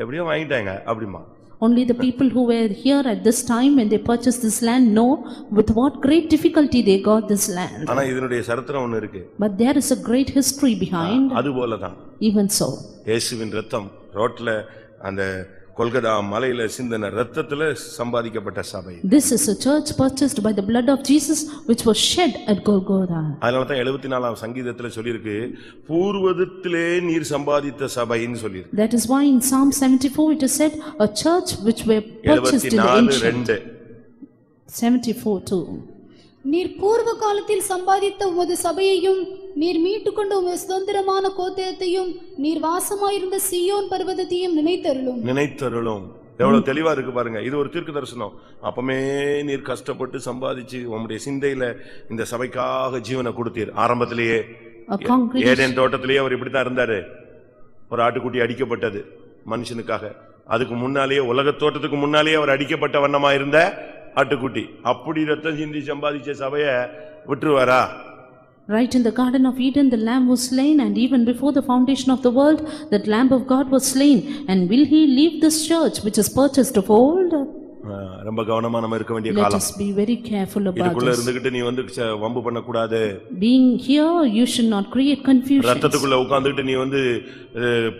எப்படியோ வாங்கிட்டாங்க அப்படிமா. Only the people who were here at this time when they purchased this land know with what great difficulty they got this land. ஆனா இதனுடைய சரித்திரம் ஒன்னு இருக்கு. But there is a great history behind. அதுபோல தான் Even so. இயேசுவின் ரத்தம் ரோட்ல அந்த கொல்கத்தா மலையில சிந்தின ரத்தத்துல சம்பாதிக்கப்பட்ட சபை. This is a church purchased by the blood of Jesus which was shed at Golgotha. அதனால தான் 74ஆம் சங்கீதத்துல சொல்லிருக்கு பூர்வதத்திலே நீர் சம்பாதித்த சபைன்னு சொல்லிருக்கு. That is why in Psalm 74 it is said a church which were purchased in the ancient. 74:2. நீர் பூர்வ காலத்தில் சம்பாதித்த உமது சபையையும் நீர் மீட்டுக்கொண்ட உமது சுதந்திரமான கோத்திரத்தையும் நீர் வாசமாயிருந்த சீயோன் பர்வதத்தையும் நினைத்தருளும். எவ்வளவு தெளிவா இருக்கு பாருங்க. இது ஒரு தீர்க்க தரிசனம். அப்பமே நீர் கஷ்டப்பட்டு சம்பாதிச்சு உம்முடைய சிந்தையில இந்த சபைக்காக ஜீவனை கொடுத்தீர். ஆரம்பத்திலேயே ஏதேன் தோட்டத்திலேயே அவர் இப்படித்தான் இருந்தாரு. ஒரு ஆட்டுக்குட்டி அடிக்கப்பட்டது மனுஷனுக்காக. அதுக்கு முன்னாலேயே உலக தோட்டத்துக்கு முன்னாலேயே அவர் அடிக்கப்பட்ட வண்ணமா இருந்த ஆட்டுக்குட்டி. அப்படி ரத்தம் சிந்தி சம்பாதிச்ச சபைய விட்டுருவாரா? Right in the Garden of Eden, the lamb was slain, and even before the foundation of the world, that lamb of God was slain. And will he leave this church which is purchased of old? ரொம்ப கவனமா நம்ம இருக்க வேண்டிய Let காலம். us be very careful about இதுக்குள்ள this. இருந்துகிட்டு நீ வந்து வம்பு பண்ண கூடாது. Being here, you should not create confusion. ரத்தத்துக்குள்ள உட்கார்ந்துட்டு நீ வந்து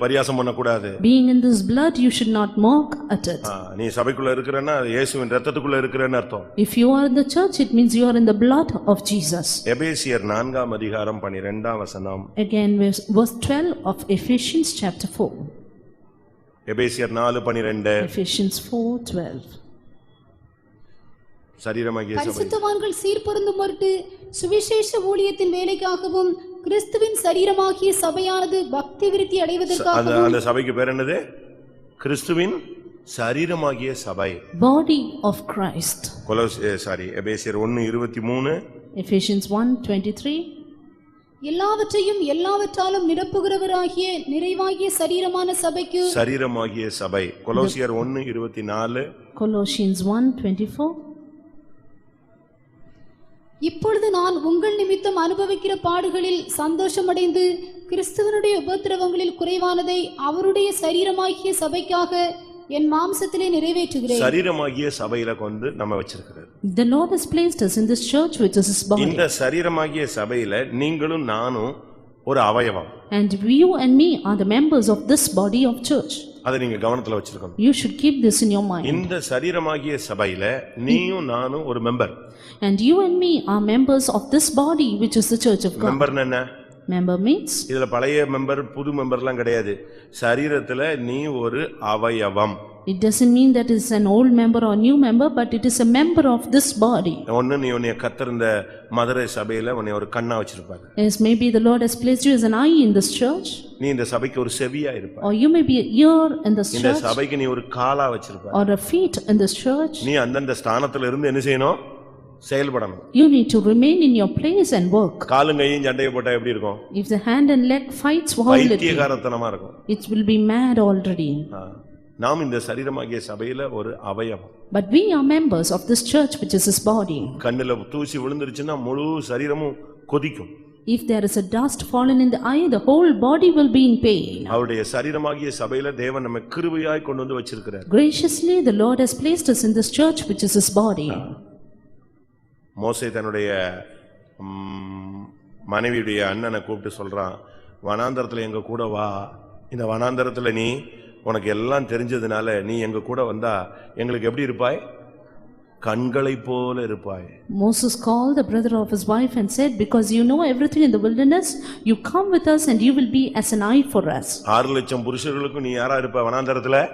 பரியாசம் பண்ண கூடாது. Being in this blood, you should not mock at it. நீ சபைக்குள்ள இருக்கறன்னா இயேசுவின் ரத்தத்துக்குள்ள இருக்கறன்னு அர்த்தம். If you are in the church, it means you are in the blood of Jesus. எபேசியர் 4 அதிகாரம் 12 வசனம். Again, verse 12 of Ephesians chapter 4. எபேசியர் 4:12. Ephesians 4:12. சரீரமாகிய சபை பரிசுத்தவான்கள் சீர்பொருந்தும் பொருட்டு சுவிசேஷ ஊழியத்தின் வேலைக்காகவும் கிறிஸ்துவின் சரீரமாகிய சபையானது பக்தி விருத்தி அடைவதற்காகவும். அந்த சபைக்கு பேர் என்னது? கிறிஸ்துவின் சரீரமாகிய சபை. Body of Christ. எபேசியர் 1:23. Ephesians 1:23. எல்லாவற்றையும் எல்லாவற்றாலும் நிரப்புகிறவராகிய நிறைவாகிய சரீரமான சபைக்கு. சரீரமாகிய சபை. கொலோசியர் 1:24. Colossians 1:24. இப்பொழுது நான் உங்கள் நிமித்தம் அனுபவிக்கிற பாடுகளில் சந்தோஷமடைந்து கிறிஸ்துவனுடைய உபத்திரவங்களில் குறைவானதை அவருடைய சரீரமாகிய சபைக்காக என் மாம்சத்திலே நிறைவேற்றுகிறேன். சரீரமாகிய சபையில கொண்டு நம்ம வச்சிருக்கிறார். The Lord has placed us in this church which is his body. இந்த சரீரமாகிய சபையில நீங்களும் நானும் ஒரு அவயவம். And you and me are the members of this body of church. அதை நீங்க கவனத்துல வச்சிருக்கணும். You should keep this in your mind. இந்த சரீரமாகிய சபையில நீயும் நானும் ஒரு member. And you and me are members of this body which is the church of God. Member என்ன? Member means இதுல பழைய மெம்பர் புது மெம்பர்லாம் கிடையாது. சரீரத்துல நீ ஒரு அவயவம். it doesn't mean that it's an old member or new member, but it is a member of this body. ஒன்னு நீ உன்னை கர்த்தர் இந்த மதுரை சபையில உன்னை ஒரு கண்ணா வச்சிருப்பாரு. Yes, maybe the Lord has placed you as an eye in this church. நீ இந்த சபைக்கு ஒரு செவியா இருப்பாய். Or you may be an ear in this இந்த church. சபைக்கு நீ ஒரு காலா வச்சிருப்பாய். Or a feet in this church. நீ அந்தந்த ஸ்தானத்துல இருந்து என்ன செய்யணும்? செயல்படணும். You need to remain in your place and work. காலும் கையும் சண்டைய போட்டா எப்படி இருக்கும்? If the hand and leg fights violently, பைத்தியக்காரத்தனமா இருக்கும். it will be mad already. நாம் இந்த சரீரமாகிய சபையில ஒரு அவயவம். But we are members of this church which is his body. கண்ணுல தூசி விழுந்துருச்சுன்னா முழு சரீரமும் கொதிக்கும். If there is a dust fallen in the eye, the whole body will be in pain. அவருடைய சரீரமாகிய சபையில தேவன் நம்மை கிருபையாய் கொண்டு வந்து வச்சிருக்கிறார். Graciously the Lord has placed us in this church which is his body. மோசே தன்னுடைய மனைவியுடைய அண்ணனை கூப்பிட்டு சொல்றான், வனாந்தரத்துல எங்க கூட வா. இந்த வனாந்தரத்துல நீ உனக்கு எல்லாம் தெரிஞ்சதுனால நீ எங்க கூட வந்தா எங்களுக்கு எப்படி இருப்பாய்? கண்களை போல இருப்பாய். Moses called the brother of his wife and said, because you know everything in the wilderness, you come with us and you will be as an eye for us. 6 லட்சம் புருஷர்களுக்கு நீ யாரா இருப்ப? வனாந்தரத்துல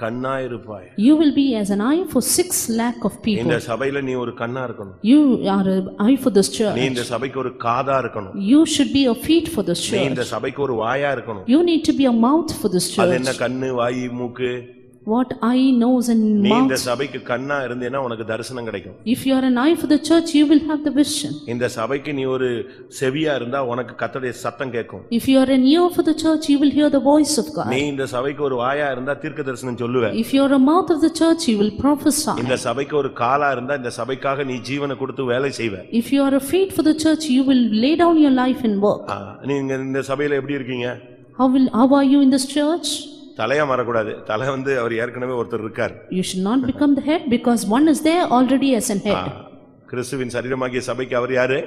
கண்ணா இருப்பாய். You will be as an eye for 6 lakh of people. இந்த சபையில நீ ஒரு கண்ணா இருக்கணும். You are an eye for this church. நீ இந்த சபைக்கு ஒரு காதா இருக்கணும். You should be a feet for this நீ church. இந்த சபைக்கு ஒரு வாயா இருக்கணும். You need to be a mouth for this அது church. என்ன? கண்ணு, வாய், மூக்கு. What eye, nose and நீ இந்த mouth. சபைக்கு கண்ணா இருந்தேன்னா உனக்கு தரிசனம் கிடைக்கும். If you are an eye for the church, you will have the vision. இந்த சபைக்கு நீ ஒரு செவியா இருந்தா உனக்கு கர்த்தருடைய சத்தம் கேட்கும். If you are an ear for the church, you will hear the voice of God. நீ இந்த சபைக்கு ஒரு வாயா இருந்தா தீர்க்க தரிசனம் சொல்லுவ. If you are a mouth of the church, you will prophesy. இந்த சபைக்கு ஒரு காலா இருந்தா இந்த சபைக்காக நீ ஜீவனை கொடுத்து வேலை செய்வ. If you are a feet for the church, you will lay down your life and work. நீங்க இந்த சபையில எப்படி இருக்கீங்க? How are you in this church? தலையா மாறக்கூடாது. தலை வந்து அவர் ஏற்கனவே ஒருத்தர் இருக்கார். You should not become the head because one is there already as an head. கிறிஸ்துவின் சரீரமாகிய சபைக்கு அவர் யாரு?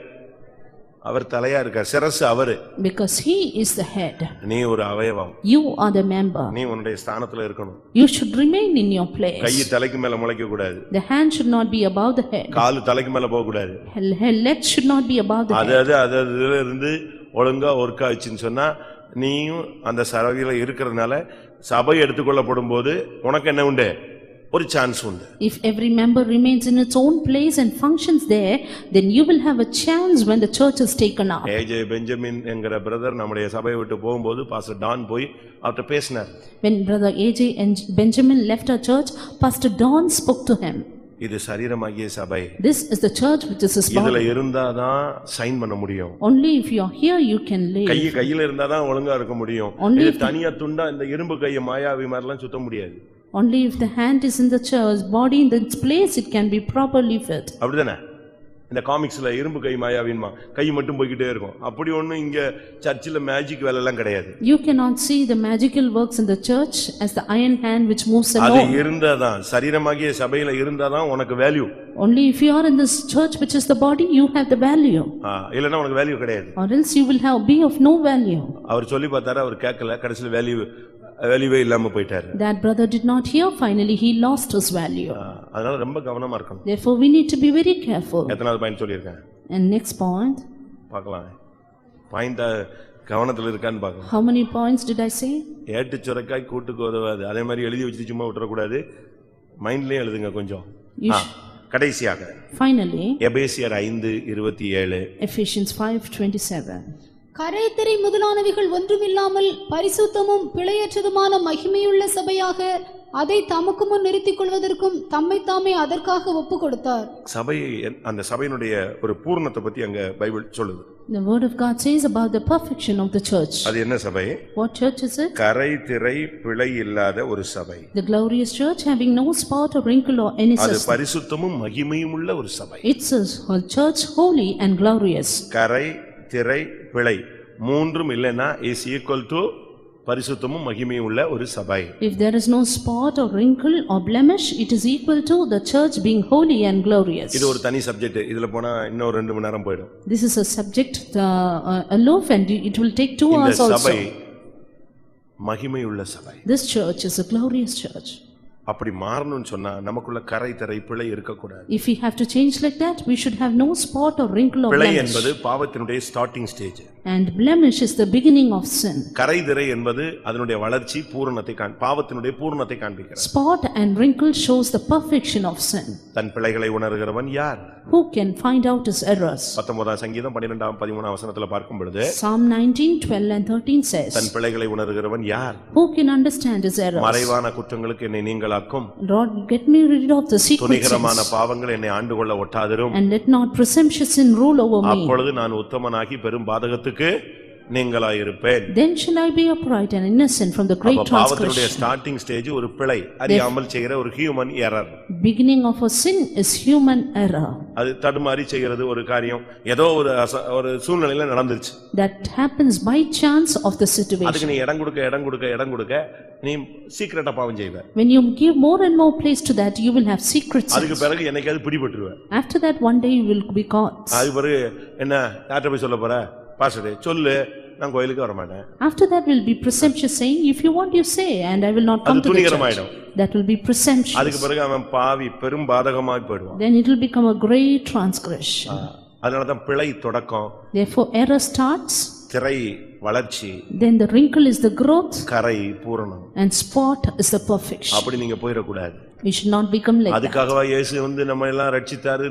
அவர் தலையா இருக்கார். சிரசு அவரு. Because he is the head. நீ ஒரு அவயவம். You are the member. நீ உன்னுடைய ஸ்தானத்துல இருக்கணும். You should remain in your place. கை தலைக்கு மேல முளைக்க கூடாது. The hand should not be above the head. கால் தலைக்கு மேல போக கூடாது. Legs should not be above the head. அதுல இருந்து ஒழுங்கா ஒர்க் ஆச்சுன்னு சொன்னா நீயும் அந்த சபையில இருக்கிறதுனால சபை எடுத்துக்கொள்ளப்படும் போது உனக்கு என்ன உண்டு? ஒரு சான்ஸ் உண்டு. If every member remains in its own place and functions there, then you will have a chance when the church is taken out. AJ Benjamin என்கிற பிரதர் நம்முடைய சபையை விட்டு போகும்போது பாஸ்டர் டான் போய் அவர்கிட்ட பேசினார். When brother AJ and Benjamin left our church, Pastor Don spoke to him. இது சரீரமாகிய சபை. This is the church which is his body. இதுல இருந்தாதான் சைன் பண்ண முடியும். Only if you are here you can live. கையில இருந்தாதான் ஒழுங்கா இருக்க முடியும். இது தனியா துண்டா இந்த இரும்பு கைய மாயாவி மாதிரிலாம் சுத்த முடியாது. Only if the hand is in the church body in its place it can be properly fit. அப்படிதானே? இந்த காமிக்ஸ்ல இரும்பு கை மாயாவின்மா கை மட்டும் போய்கிட்டே இருக்கும். அப்படி ஒண்ணும் இங்க சர்ச்சில் மேஜிக் வேலை எல்லாம் கிடையாது. You cannot see the magical works in the church as the iron hand which moves அது alone. இருந்தாதான் சரீரமாகிய சபையில இருந்தாதான் உனக்கு value. Only if you are in this church which is the body, you have the value. இல்லன்னா உனக்கு value கிடையாது. Or else you will be of no value. அவர் சொல்லி பார்த்தாரு, அவர் கேட்கல, கடைசில வேல்யூவே இல்லாம போயிட்டாரு. That brother did not hear, finally he lost his value. அதனால ரொம்ப கவனமா இருக்கணும். Therefore we need to be very careful. எத்தனாவது பாயிண்ட் சொல்லியிருக்கேன்? And next point. பார்க்கலாம். பாயிண்ட் கவனத்துல இருக்கான்னு பார்க்கலாம். How many points did I say? ஏட்டு சுரைக்காய் கூட்டுக்கு உதவாது. அதே மாதிரி எழுதி வச்சுட்டு சும்மா விட்டுறக்கூடாது. மைண்ட்லயே எழுதுங்க கொஞ்சம். கடைசியாக Finally, எபேசியர் 5:27. Ephesians 5:27. கரைதிரை முதலானவைகள் ஒன்றுமில்லாமல் பரிசுத்தமும் பிழையற்றதுமான மகிமையுள்ள சபையாக அதை தமக்கு முன் நிறுத்திக் கொள்வதற்கும் தம்மை தாமே அதற்காக ஒப்பு கொடுத்தார். சபை, அந்த சபையினுடைய ஒரு பூர்ணத்தை பத்தி அங்க பைபிள் சொல்லுது. The word of God says about the perfection of the church. அது என்ன சபை? What church is it? கரை திரை பிழை இல்லாத ஒரு சபை. The glorious church having no spot or wrinkle or any அது such. பரிசுத்தமும் மகிமையும் உள்ள ஒரு சபை. It's a church holy and glorious. கரை திரை பிழை மூன்றும் இல்லைன்னா இஸ் ஈக்குவல் டு பரிசுத்தமும் மகிமையும் உள்ள ஒரு சபை. If there is no spot or wrinkle or blemish, it is equal to the church being holy and glorious. இது ஒரு தனி சப்ஜெக்ட். இதுல போனா இன்னும் 2 மணி நேரம் போய்டும். This is a subject alone and it will take 2 hours also. இந்த சபை மகிமை உள்ள சபை. This church is a glorious church. அப்படி மாறணும்னு சொன்னா நமக்குள்ள கரை திரை பிழை இருக்க கூடாது. If we have to change like that, we should have no spot or wrinkle or பிழை blemish. என்பது பாவத்தினுடைய starting stage. And blemish is the beginning of sin. கரை திரை என்பது அதனுடைய வளர்ச்சி பூரணத்தை பாவத்தினுடைய பூரணத்தை காண்பிக்கிறது. Spot and wrinkle shows the perfection of sin. தன் பிழைகளை உணர்கிறவன் யார்? Who can find out his errors? 19ஆம் சங்கீதம் 12ஆம் 13ஆம் வசனத்துல பார்க்கும் பொழுது Psalm 19:12 and 13 says, தன் பிழைகளை உணர்கிறவன் யார்? Who can understand his errors? மறைவான குற்றங்களுக்கு என்னை நீங்களாக்கும். Lord, get me rid of the secret துணிகரமான sins. பாவங்கள் என்னை ஆண்டு கொள்ள ஒட்டாதிரும். And let not presumptuous sin rule over me. அப்பொழுது நான் உத்தமனாகி பெரும் பாதகத்துக்கு நீங்களாயிருப்பேன். Then shall I be upright and innocent from the great பாவத்தினுடைய transgression. ஸ்டார்டிங் ஸ்டேஜ் ஒரு பிழை, அறியாமல் செய்கிற ஒரு human error. Beginning of a sin is human error. அது தடுமாறி செய்கிறது ஒரு காரியம், ஏதோ ஒரு சூழ்நிலையில நடந்துருச்சு. That happens by chance of the situation. அதுக்கு நீ இடம் கொடுக்க நீ சீக்கிரட்டா பாவம் செய்வ. When you give more and more place to that, you will have secret அதுக்கு sins. பிறகு என்னைக்காவது பிடிபட்டுருவ. After that, one day you will be caught. அதுக்கு பிறகு என்ன யார்கிட்ட போய் சொல்ல போற? பாஸ்டரே சொல்லு, நான் கோயிலுக்கு வர மாட்டேன். After that will be presumptuous saying, if you want you say, and I will not come to the church. That will be presumptuous. அதுக்கு பிறகு அவன் பாவி பெரும் பாதகமாய் போய்டுவான். Then it will become a great transgression. அதனால தான் பிழை தொடக்கம். Therefore error starts. திரை வளர்ச்சி. Then the wrinkle is the growth. கரை பூரணம். And spot is the perfection. அப்படி நீங்க போயிட கூடாது. We should not become like that. அதுக்காகவா இயேசு நம்ம எல்லாம் ரட்சித்தாரு,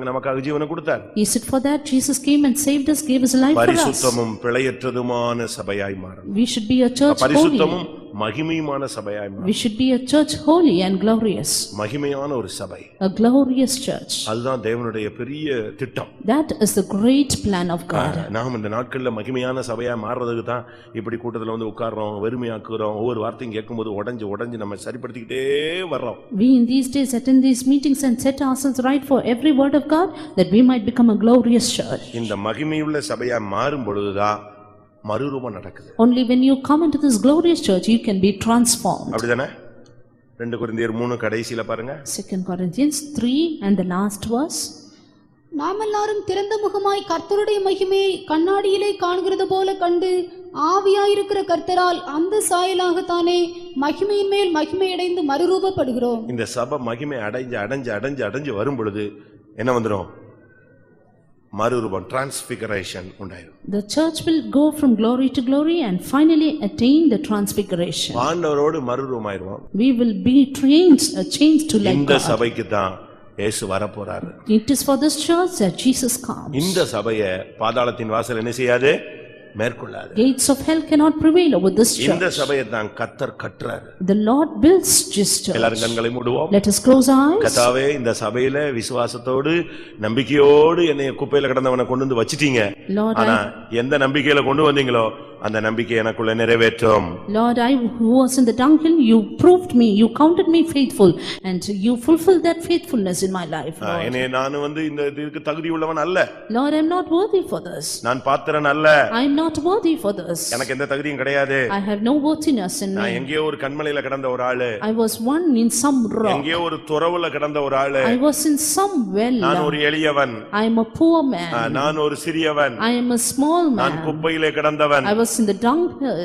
நமக்காக ஜீவனை கொடுத்தார். Is it for that Jesus came and saved us, gave his life for us? பரிசுத்தமும் பிழையற்றதுமான சபையாய் மாறணும். We should be a church holy. பரிசுத்தமும் மகிமையுமான சபையாய் மாறணும். We should be a church holy and glorious. மகிமையான ஒரு சபை. A glorious church. அதுதான் தேவனுடைய பெரிய திட்டம். That is the great plan of God. நாம் இந்த நாட்கள்ல மகிமையான சபையா மாறுறதுக்கு தான் இப்படி கூட்டத்துல வந்து உட்கார்றோம், வெறுமையாக்குறோம், ஒவ்வொரு வார்த்தையும் கேட்கும்போது உடைஞ்சு நம்ம சரிப்படுத்திக்கிட்டே வர்றோம். We in these days attend these meetings and set ourselves right for every word of God, that we might become a glorious church. இந்த மகிமையுள்ள சபையா மாறும் பொழுதுதான் மறுரூபம் நடக்குது. Only when you come into this glorious church you can be transformed. அப்படிதானே? 2 கொரிந்தியர் 3 கடைசில பாருங்க. 2 Corinthians 3 and the last verse. நாமெல்லாரும் திறந்த முகமாய் கர்த்தருடைய மகிமையை கண்ணாடியிலே காண்கிறது போல கண்டு ஆவியாயிருக்கிற கர்த்தரால் அந்த சாயலாகத்தானே மகிமையின் மேல் மகிமையடைந்து மறுரூபப்படுகிறோம். இந்த சபை மகிமை அடைஞ்சு வரும் பொழுது என்ன வந்துரும்? மறுரூபம், transfiguration உண்டாயிரும். The church will go from glory to glory and finally attain the transfiguration. ஆண்டவரோடு மறுரூபமாயிருவோம். We will be changed to like இந்த God. சபைக்கு தான் இயேசு வரப்போறாரு. It is for this church that Jesus comes. இந்த சபையை பாதாளத்தின் வாசல் என்ன செய்யாது? மேற்கொள்ளாது. Gates of hell cannot prevail over this இந்த church. சபையை தான் கர்த்தர் கட்டுறாரு. The Lord builds this church. எல்லாரும் கண்களை மூடுவோம். Let us close our eyes. கர்த்தாவே, இந்த சபையில விசுவாசத்தோடு நம்பிக்கையோடு என்னை குப்பையில கிடந்தவனை கொண்டு வந்து வச்சிட்டீங்க. Lord, ஆனா எந்த நம்பிக்கையில கொண்டு வந்தீங்களோ அந்த நம்பிக்கை எனக்குள்ள நிறைவேற்றும். Lord, I who was in the dunghill, you proved me, you counted me faithful, and you fulfilled that faithfulness in my life, Lord. என்னை நான் இந்த இதுக்கு தகுதி உள்ளவன் அல்ல. Lord, I am not worthy for this. நான் பாத்திரன் அல்ல. I am not worthy for this. எனக்கு எந்த தகுதியும் கிடையாது. I have no worthiness in நான் me. எங்கேயோ ஒரு கண்மலையில கிடந்த ஒரு ஆளு. I was one in some rock. எங்கேயோ ஒரு துறவுல கிடந்த ஒரு ஆளு. I was in some well. நான் ஒரு எளியவன். I am a poor man. நான் ஒரு சிறியவன். I am a small நான் man. குப்பையிலே கிடந்தவன். I was in the dunghill.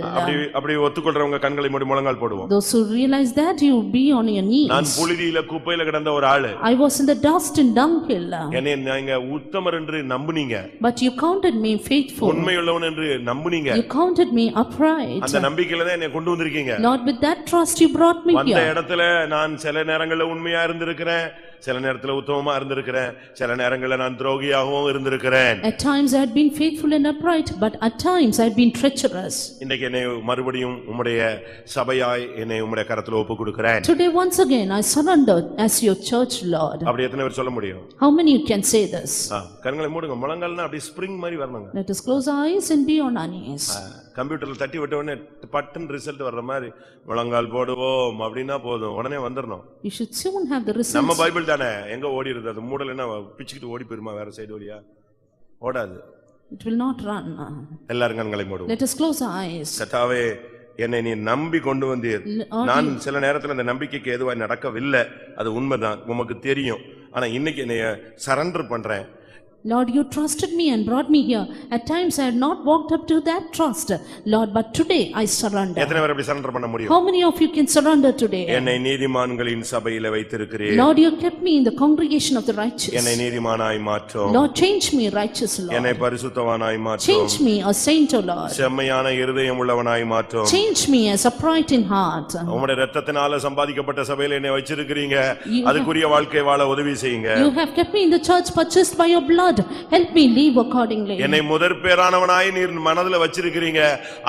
அப்படி ஒத்துக்கொள்றவங்க கண்களை மூடி முழங்கால் போடுவோம். Those who realize that, you be on your knees. நான் புழுதியில குப்பையில கிடந்த ஒரு ஆளு. I was in the dust and dunghill. என்னை நீங்க உத்தமர் என்று நம்புனீங்க. But you counted me faithful. உண்மையுள்ளவன் என்று நம்புனீங்க. You counted me upright. அந்த நம்பிக்கையில தான் என்னை கொண்டு வந்திருக்கீங்க. Lord, with that trust you brought me அந்த here. இடத்துல நான் சில நேரங்கள்ல உண்மையா இருந்திருக்கிறேன், சில நேரத்துல உத்தமமா இருந்திருக்கிறேன், சில நேரங்கள்ல நான் துரோகியாகவும் இருந்திருக்கிறேன். At times I had been faithful and upright, but at times I had been treacherous. இன்னைக்கு என்னை மறுபடியும் உம்முடைய சபையாய் என்னை உம்முடைய கரத்துல ஒப்பு கொடுக்கிறேன். Today once again I surrender as your church, Lord. அப்படி எத்தனை பேர் சொல்ல முடியும்? How many you can say this? கண்களை மூடுங்க. முழங்கால்னா அப்படி ஸ்ப்ரிங் மாதிரி வரணுங்க. Let us close our eyes and be on our knees. கம்ப்யூட்டர்ல தட்டி விட்ட உடனே பட்டன் ரிசல்ட் வர்ற மாதிரி முழங்கால் போடுவோம் அப்படின்னா போதும், உடனே வந்துடணும். You should soon have the results. நம்ம பைபிள் தானே, எங்க ஓடி இருக்குது அது மூடலன்னா பிச்சுக்கிட்டு ஓடி போயிருமா வேற சைடு வழியா? ஓடாது. It will not run. எல்லாரும் கண்களை மூடுவோம். Let us close our eyes. கர்த்தாவே, என்னை நீ நம்பி கொண்டு வந்தீர். நான் சில நேரத்துல அந்த நம்பிக்கைக்கு எதுவாய் நடக்கவில்லை, அது உண்மைதான், உமக்கு தெரியும். ஆனா இன்னைக்கு என்னைய சரண்டர் பண்றேன். Lord, you trusted me and brought me here. At times I had not walked up to that trust, Lord, but today I surrender. எத்தனை பேர் அப்படி சரண்டர் பண்ண முடியும்? How many of you can surrender today? என்னை நீதிமான்களின் சபையில வைத்திருக்கிறீர். Lord, you kept me in the congregation of the righteous. என்னை நீதிமானாய் மாற்றும். Lord, change me righteous, Lord. என்னை பரிசுத்தவானாய் மாற்றும். Change me a saint, O Lord. செம்மையான இருதயம் உள்ளவனாய் மாற்றும். Change me as upright in heart. உம்முடைய இரத்தத்தினால சம்பாதிக்கப்பட்ட சபையில என்னை வச்சிருக்கிறீங்க. அதுக்குரிய வாழ்க்கை வாழ உதவி செய்யுங்க. You have kept me in the church purchased by your blood. Help me live accordingly. என்னை முதற் பேரானவனாய் நீர் மனதில வச்சிருக்கிறீங்க.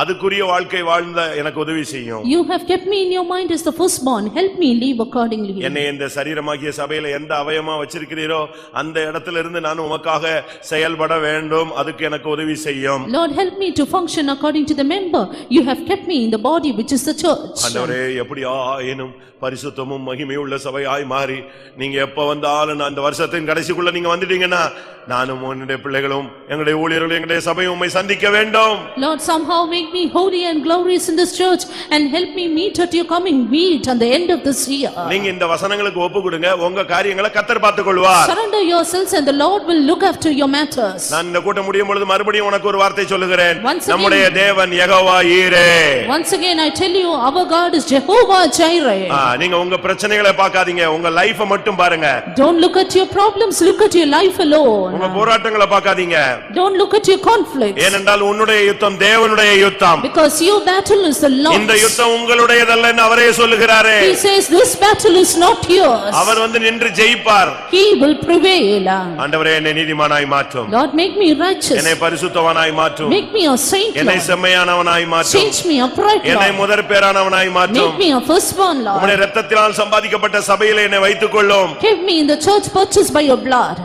அதுக்குரிய வாழ்க்கை வாழ்ந்த எனக்கு உதவி செய்யும். You have kept me in your mind as the firstborn. Help me live accordingly. என்னை இந்த சரீரமாகிய சபையில எந்த அவயமா வச்சிருக்கிறீரோ அந்த இடத்துல இருந்து நான் உமக்காக செயல்பட வேண்டும். அதுக்கு எனக்கு உதவி செய்யும். Lord, help me to function according to the member you have kept me in the body which is the church. ஆண்டவரே, எப்படியாயினும் பரிசுத்தமும் மகிமையுள்ள சபையாய் மாறி நீங்க எப்ப வந்தாலும் அந்த வருஷத்தின் கடைசிக்குள்ள நீங்க வந்துட்டீங்கன்னா நானும் என்னுடைய பிள்ளைகளும் எங்களுடைய ஊழியர்களும் எங்களுடைய சபையும் உம்மை சந்திக்க வேண்டும். Lord, somehow make me holy and glorious in this church and help me meet at your coming meet at the end of this year. நீங்க இந்த வசனங்களுக்கு ஒப்பு கொடுங்க, உங்க காரியங்களை கர்த்தர் பார்த்துக்கொள்வார். Surrender yourselves and the Lord will look after your matters. நான் இந்த கூட்டம் முடியும் பொழுது மறுபடியும் உனக்கு ஒரு வார்த்தை சொல்லுகிறேன். நம்முடைய தேவன் யெகோவா ஈரே. Once again I tell you, our God is Jehovah Jireh. நீங்க உங்க பிரச்சனைகளை பார்க்காதீங்க, உங்க லைஃபை மட்டும் பாருங்க. Don't look at your problems, look at your life alone. உங்க போராட்டங்களை பார்க்காதீங்க. Don't look at your conflicts. ஏனென்றால் உன்னுடைய யுத்தம் தேவனுடைய யுத்தம். Because your battle is the Lord's. இந்த யுத்தம் உங்களுடையதல்ல என்று அவரே சொல்லுகிறாரே. He says this battle is not yours. அவர் வந்து நின்று ஜெயிப்பார். He will prevail. ஆண்டவரே, என்னை நீதிமானாய் மாற்றும். Lord, make me righteous. என்னை பரிசுத்தவானாய் மாற்றும். Make me a saint. என்னை செம்மையானவனாய் மாற்றும். Change me upright. என்னை முதற் பேரானவனாய் மாற்றும். Make me a firstborn, Lord. உம்முடைய இரத்தத்தினால் சம்பாதிக்கப்பட்ட சபையிலே என்னை வைத்துக் கொள்ளும். Keep me in the church purchased by your blood.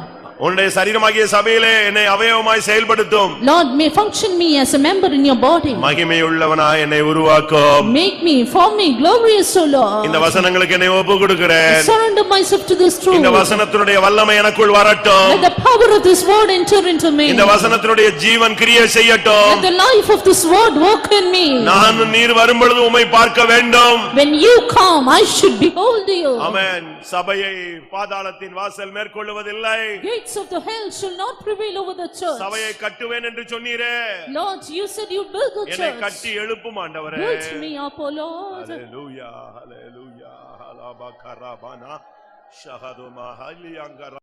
உன்னுடைய சரீரமாகிய சபையிலே என்னை அவயவமாய் செயல்படுத்தும். Lord, may function me as a member in your body. மகிமையுள்ளவனாய் என்னை உருவாக்கும். Make me, form me glorious, O Lord. இந்த வசனங்களுக்கு என்னை ஒப்பு கொடுக்கிறேன். Surrender myself to this truth. இந்த வசனத்தினுடைய வல்லமை எனக்குள் வரட்டும். Let the power of this word enter into me. இந்த வசனத்தினுடைய ஜீவன் கிரியை செய்யட்டும். Let the life of this word work in me. நான் நீர் வரும் பொழுது உம்மை பார்க்க வேண்டும். When you come, I should behold you. ஆமென். சபையை பாதாளத்தின் வாசல் மேற்கொள்வதில்லை. Gates of the hell shall not prevail over the church. சபையை கட்டுவேன் என்று சொன்னீரே. Lord, you said you build the என்னை church. கட்டி எழுப்பும் ஆண்டவரே. Build me up, O Lord. ஹalleluya ஹalleluya ஹலபகரபனா ஷஹதுமா ஹலியங்கர